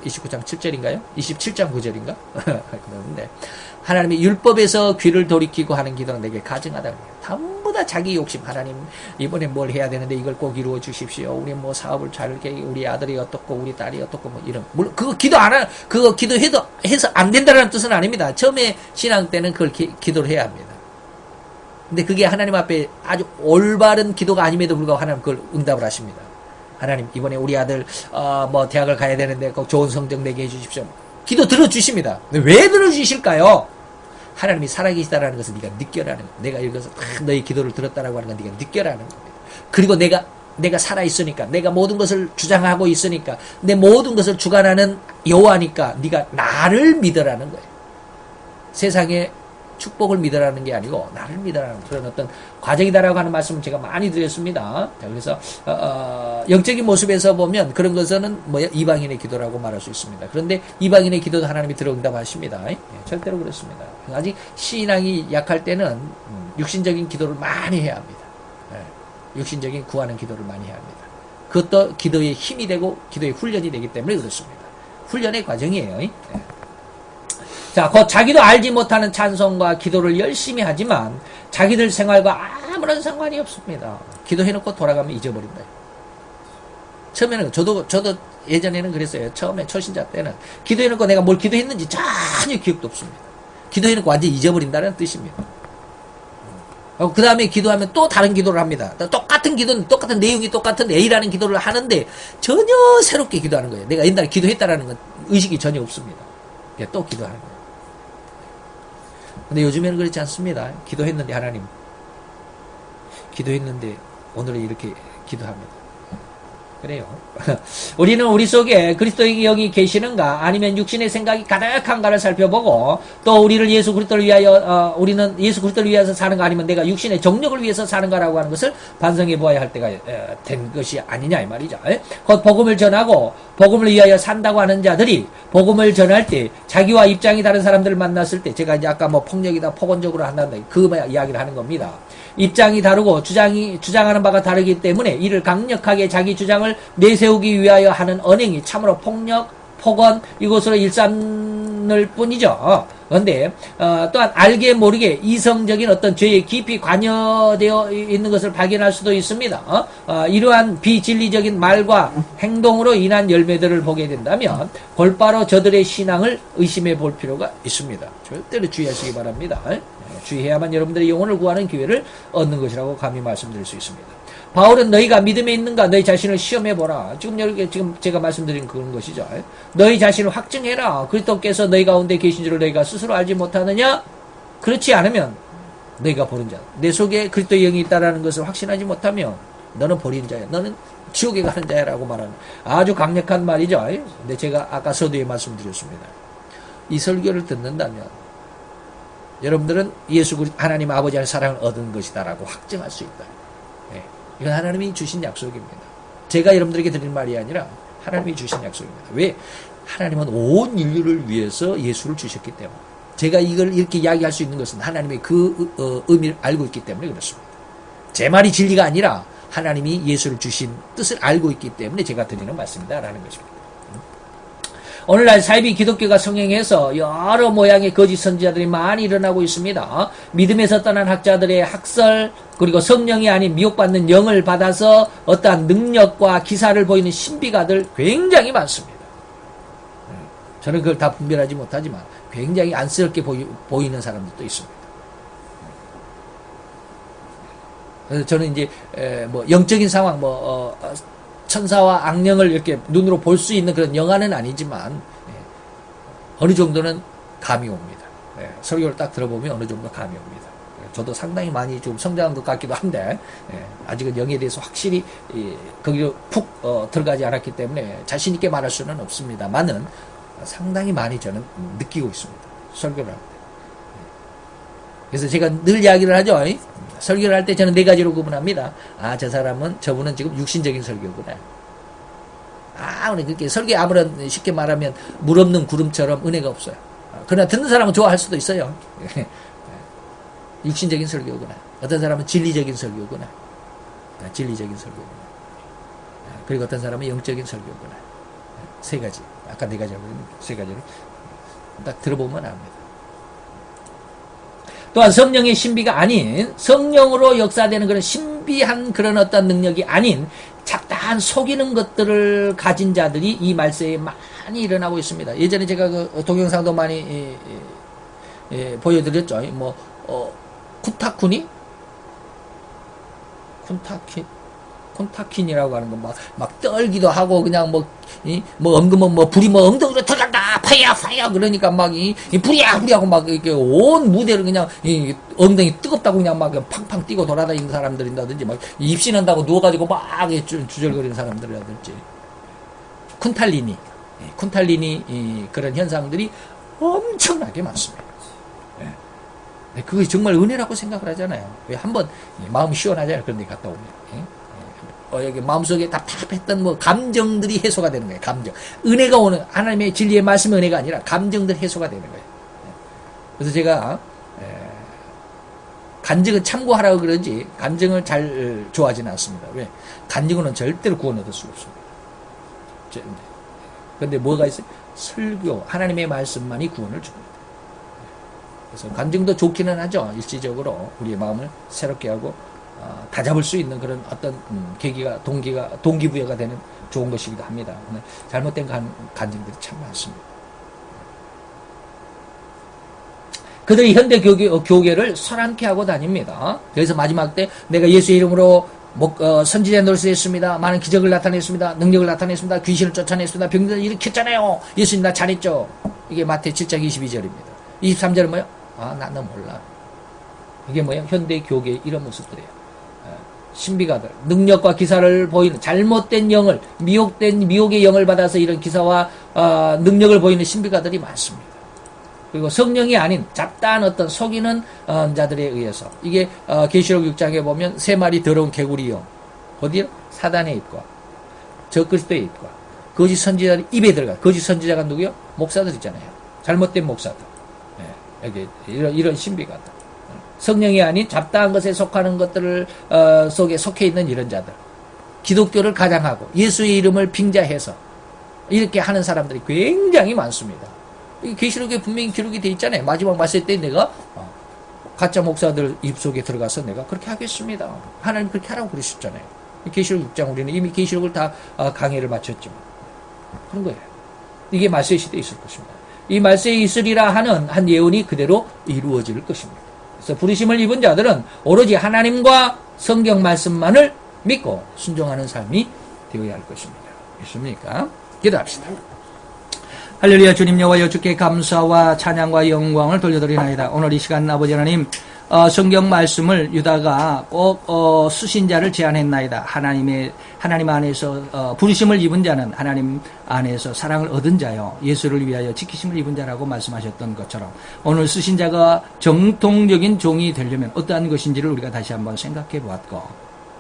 7절인가요? 27장 9절인가? 그런데 하나님의 율법에서 귀를 돌이키고 하는 기도는 내게 가증하다. 전부 다 자기 욕심. 하나님 이번에 뭘 해야 되는데 이걸 꼭 이루어 주십시오. 우리 뭐 사업을 잘 우리 아들이 어떻고 우리 딸이 어떻고 뭐 이런. 물론 그거 그거 기도해도 해서 안 된다는 뜻은 아닙니다. 처음에 신앙 때는 그걸 기도를 해야 합니다. 근데 그게 하나님 앞에 아주 올바른 기도가 아님에도 불구하고 하나님 그걸 응답을 하십니다. 하나님 이번에 우리 아들 뭐 대학을 가야 되는데 꼭 좋은 성적 내게 해주십시오. 기도 들어주십니다. 왜 들어주실까요? 하나님이 살아계시다라는 것을 네가 느껴라는 거예요. 내가 읽어서 너희 기도를 들었다라고 하는 건 네가 느껴라는 겁니다. 그리고 내가 살아있으니까, 내가 모든 것을 주장하고 있으니까, 내 모든 것을 주관하는 여호와니까 네가 나를 믿으라는 거예요. 세상에 축복을 믿으라는 게 아니고 나를 믿으라는 그런 어떤 과정이다라고 하는 말씀을 제가 많이 드렸습니다. 그래서 영적인 모습에서 보면 그런 것은 이방인의 기도라고 말할 수 있습니다. 그런데 이방인의 기도도 하나님이 들어 응답하십니다. 절대로 그렇습니다. 아직 신앙이 약할 때는 육신적인 기도를 많이 해야 합니다. 육신적인 구하는 기도를 많이 해야 합니다. 그것도 기도의 힘이 되고 기도의 훈련이 되기 때문에 그렇습니다. 훈련의 과정이에요. 자, 곧 자기도 알지 못하는 찬송과 기도를 열심히 하지만 자기들 생활과 아무런 상관이 없습니다. 기도해놓고 돌아가면 잊어버린다. 처음에는 저도 예전에는 그랬어요. 처음에 초신자 때는 기도해놓고 내가 뭘 기도했는지 전혀 기억도 없습니다. 기도해놓고 완전히 잊어버린다는 뜻입니다. 그 다음에 기도하면 또 다른 기도를 합니다. 똑같은 기도는 똑같은 내용이 똑같은 A라는 기도를 하는데 전혀 새롭게 기도하는 거예요. 내가 옛날에 기도했다라는 건 의식이 전혀 없습니다. 또 기도하는 거예요. 근데 요즘에는 그렇지 않습니다. 기도했는데 하나님, 기도했는데 오늘은 이렇게 기도합니다. 그래요. 우리는 우리 속에 그리스도의 영이 계시는가 아니면 육신의 생각이 가득한가를 살펴보고 또 우리를 예수 그리스도를 위하여 우리는 예수 그리스도를 위해서 사는가 아니면 내가 육신의 정력을 위해서 사는가라고 하는 것을 반성해 보아야 할 때가 된 것이 아니냐 이 말이죠. 곧 복음을 전하고 복음을 위하여 산다고 하는 자들이 복음을 전할 때 자기와 입장이 다른 사람들을 만났을 때 제가 이제 아까 뭐 폭력이다 폭언적으로 한다는데 그 이야기를 하는 겁니다. 입장이 다르고 주장하는 바가 다르기 때문에 이를 강력하게 자기 주장을 내세우기 위하여 하는 언행이 참으로 폭력, 폭언 이것으로 일삼을 뿐이죠. 그런데 또한 알게 모르게 이성적인 어떤 죄에 깊이 관여되어 있는 것을 발견할 수도 있습니다. 이러한 비진리적인 말과 행동으로 인한 열매들을 보게 된다면 곧바로 저들의 신앙을 의심해 볼 필요가 있습니다. 절대로 주의하시기 바랍니다. 주의해야만 여러분들의 영혼을 구하는 기회를 얻는 것이라고 감히 말씀드릴 수 있습니다. 바울은 너희가 믿음에 있는가 너희 자신을 시험해보라. 지금 제가 말씀드린 그런 것이죠. 너희 자신을 확증해라. 그리스도께서 너희 가운데 계신 줄을 너희가 스스로 알지 못하느냐? 그렇지 않으면 너희가 버린 자. 내 속에 그리스도의 영이 있다는 것을 확신하지 못하면 너는 버린 자야. 너는 지옥에 가는 자야 라고 말하는 아주 강력한 말이죠. 근데 제가 아까 서두에 말씀드렸습니다. 이 설교를 듣는다면 여러분들은 예수 그리스도 하나님 아버지의 사랑을 얻은 것이다라고 확증할 수 있다. 이건 하나님이 주신 약속입니다. 제가 여러분들에게 드리는 말이 아니라 하나님이 주신 약속입니다. 왜? 하나님은 온 인류를 위해서 예수를 주셨기 때문에. 제가 이걸 이렇게 이야기할 수 있는 것은 하나님의 그 의미를 알고 있기 때문에 그렇습니다. 제 말이 진리가 아니라 하나님이 예수를 주신 뜻을 알고 있기 때문에 제가 드리는 말씀이다라는 것입니다. 오늘날 사이비 기독교가 성행해서 여러 모양의 거짓 선지자들이 많이 일어나고 있습니다. 믿음에서 떠난 학자들의 학설 그리고 성령이 아닌 미혹받는 영을 받아서 어떠한 능력과 기사를 보이는 신비가들 굉장히 많습니다. 저는 그걸 다 분별하지 못하지만 굉장히 안쓰럽게 보이는 사람들도 있습니다. 그래서 저는 이제 뭐 영적인 상황 천사와 악령을 이렇게 눈으로 볼 수 있는 그런 영화는 아니지만 어느 정도는 감이 옵니다. 설교를 딱 들어보면 어느 정도 감이 옵니다. 저도 상당히 많이 좀 성장한 것 같기도 한데 아직은 영에 대해서 확실히 거기로 푹 들어가지 않았기 때문에 자신 있게 말할 수는 없습니다만은 상당히 많이 저는 느끼고 있습니다. 설교를 할 때. 그래서 제가 늘 이야기를 하죠. 설교를 할 때 저는 네 가지로 구분합니다. 저 사람은 저분은 지금 육신적인 설교구나. 아무리 그렇게 설교에 아무런 쉽게 말하면 물 없는 구름처럼 은혜가 없어요. 그러나 듣는 사람은 좋아할 수도 있어요. 육신적인 설교구나. 어떤 사람은 진리적인 설교구나. 진리적인 설교구나. 그리고 어떤 사람은 영적인 설교구나. 세 가지. 아까 네 가지라고 했는데 세 가지를 딱 들어보면 압니다. 또한 성령의 신비가 아닌 성령으로 역사되는 그런 신비한 그런 어떤 능력이 아닌 잡다한 속이는 것들을 가진 자들이 이 말세에 많이 일어나고 있습니다. 예전에 제가 그 동영상도 많이 보여드렸죠. 뭐 쿤타쿤이? 쿤타킨이라고 하는 거 막 떨기도 하고 그냥 뭐 엉금은 뭐 불이 뭐 엉덩이로 들어간다 파야 그러니까 막 불이야 하고 막 이렇게 온 무대를 그냥 엉덩이 뜨겁다고 그냥 막 팡팡 뛰고 돌아다니는 사람들이라든지 막 입신한다고 누워가지고 막 주절거리는 사람들이라든지 쿤탈리니 그런 현상들이 엄청나게 많습니다. 그게 정말 은혜라고 생각을 하잖아요. 왜 한번 마음이 시원하잖아요. 그런 데 갔다 오면. 여기 마음속에 답답했던 뭐 감정들이 해소가 되는 거예요. 감정. 은혜가 오는 하나님의 진리의 말씀의 은혜가 아니라 감정들 해소가 되는 거예요. 그래서 제가 간증은 참고하라고 그러지 간증을 잘 좋아하지는 않습니다. 왜? 간증은 절대로 구원 얻을 수가 없습니다. 그런데 뭐가 있어요? 설교, 하나님의 말씀만이 구원을 줍니다. 그래서 간증도 좋기는 하죠. 일시적으로 우리의 마음을 새롭게 하고 다잡을 수 있는 그런 어떤 동기부여가 되는 좋은 것이기도 합니다. 잘못된 간증들이 참 많습니다. 그들이 현대 교계를 설함케 하고 다닙니다. 그래서 마지막 때 내가 예수의 이름으로 선지자 노릇을 했습니다. 많은 기적을 나타냈습니다. 능력을 나타냈습니다. 귀신을 쫓아냈습니다. 병들을 일으켰잖아요. 예수님 나 잘했죠. 이게 마태 7장 22절입니다. 23절은 뭐예요? 나는 몰라. 이게 뭐예요? 현대 교계의 이런 모습들이에요. 신비가들, 능력과 기사를 보이는 잘못된 영을, 미혹의 영을 받아서 이런 기사와 능력을 보이는 신비가들이 많습니다. 그리고 성령이 아닌 잡다한 어떤 속이는 자들에 의해서 이게 계시록 6장에 보면 세 마리 더러운 개구리 영 어디요? 사단의 입과 적그리스도의 입과 거짓 선지자의 입에 들어가. 거짓 선지자가 누구요? 목사들 있잖아요. 잘못된 목사들. 여기 이런 신비가들. 성령이 아닌 잡다한 것에 속하는 것들을 속에 속해 있는 이런 자들. 기독교를 가장하고 예수의 이름을 빙자해서 이렇게 하는 사람들이 굉장히 많습니다. 계시록에 분명히 기록이 돼 있잖아요. 마지막 말세 때 내가 가짜 목사들 입속에 들어가서 내가 그렇게 하겠습니다. 하나님 그렇게 하라고 그러셨잖아요. 계시록 6장 우리는 이미 계시록을 다 강해를 마쳤지만 그런 거예요. 이게 말세 시대에 있을 것입니다. 이 말세에 있으리라 하는 한 예언이 그대로 이루어질 것입니다. 그래서 부르심을 입은 자들은 오로지 하나님과 성경 말씀만을 믿고 순종하는 삶이 되어야 할 것입니다. 믿습니까? 기도합시다. 할렐루야. 주님 여호와여, 주께 감사와 찬양과 영광을 돌려드리나이다. 오늘 이 시간 아버지 하나님 성경 말씀을 유다가 꼭 수신자를 제안했나이다. 하나님 안에서 부르심을 입은 자는 하나님 안에서 사랑을 얻은 자요, 예수를 위하여 지키심을 입은 자라고 말씀하셨던 것처럼 오늘 수신자가 정통적인 종이 되려면 어떠한 것인지를 우리가 다시 한번 생각해 보았고,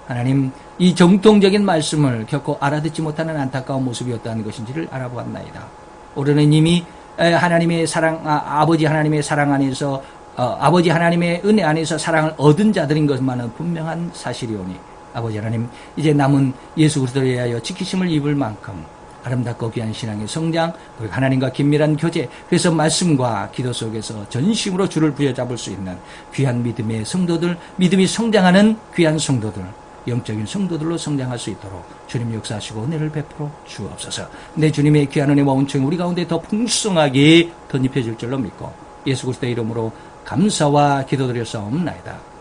하나님 이 정통적인 말씀을 결코 알아듣지 못하는 안타까운 모습이 어떠한 것인지를 알아보았나이다. 우리는 이미 하나님의 사랑, 아버지 하나님의 사랑 안에서 아버지 하나님의 은혜 안에서 사랑을 얻은 자들인 것만은 분명한 사실이오니, 아버지 하나님 이제 남은 예수 그리스도에 의하여 지키심을 입을 만큼 아름답고 귀한 신앙의 성장, 그리고 하나님과 긴밀한 교제, 그래서 말씀과 기도 속에서 전심으로 주를 부여잡을 수 있는 귀한 믿음의 성도들, 믿음이 성장하는 귀한 성도들, 영적인 성도들로 성장할 수 있도록 주님 역사하시고 은혜를 베풀어 주옵소서. 내 주님의 귀한 은혜 와운총이 우리 가운데 더 풍성하게 덧입혀질 줄로 믿고 예수 그리스도의 이름으로 감사와 기도드렸사옵나이다.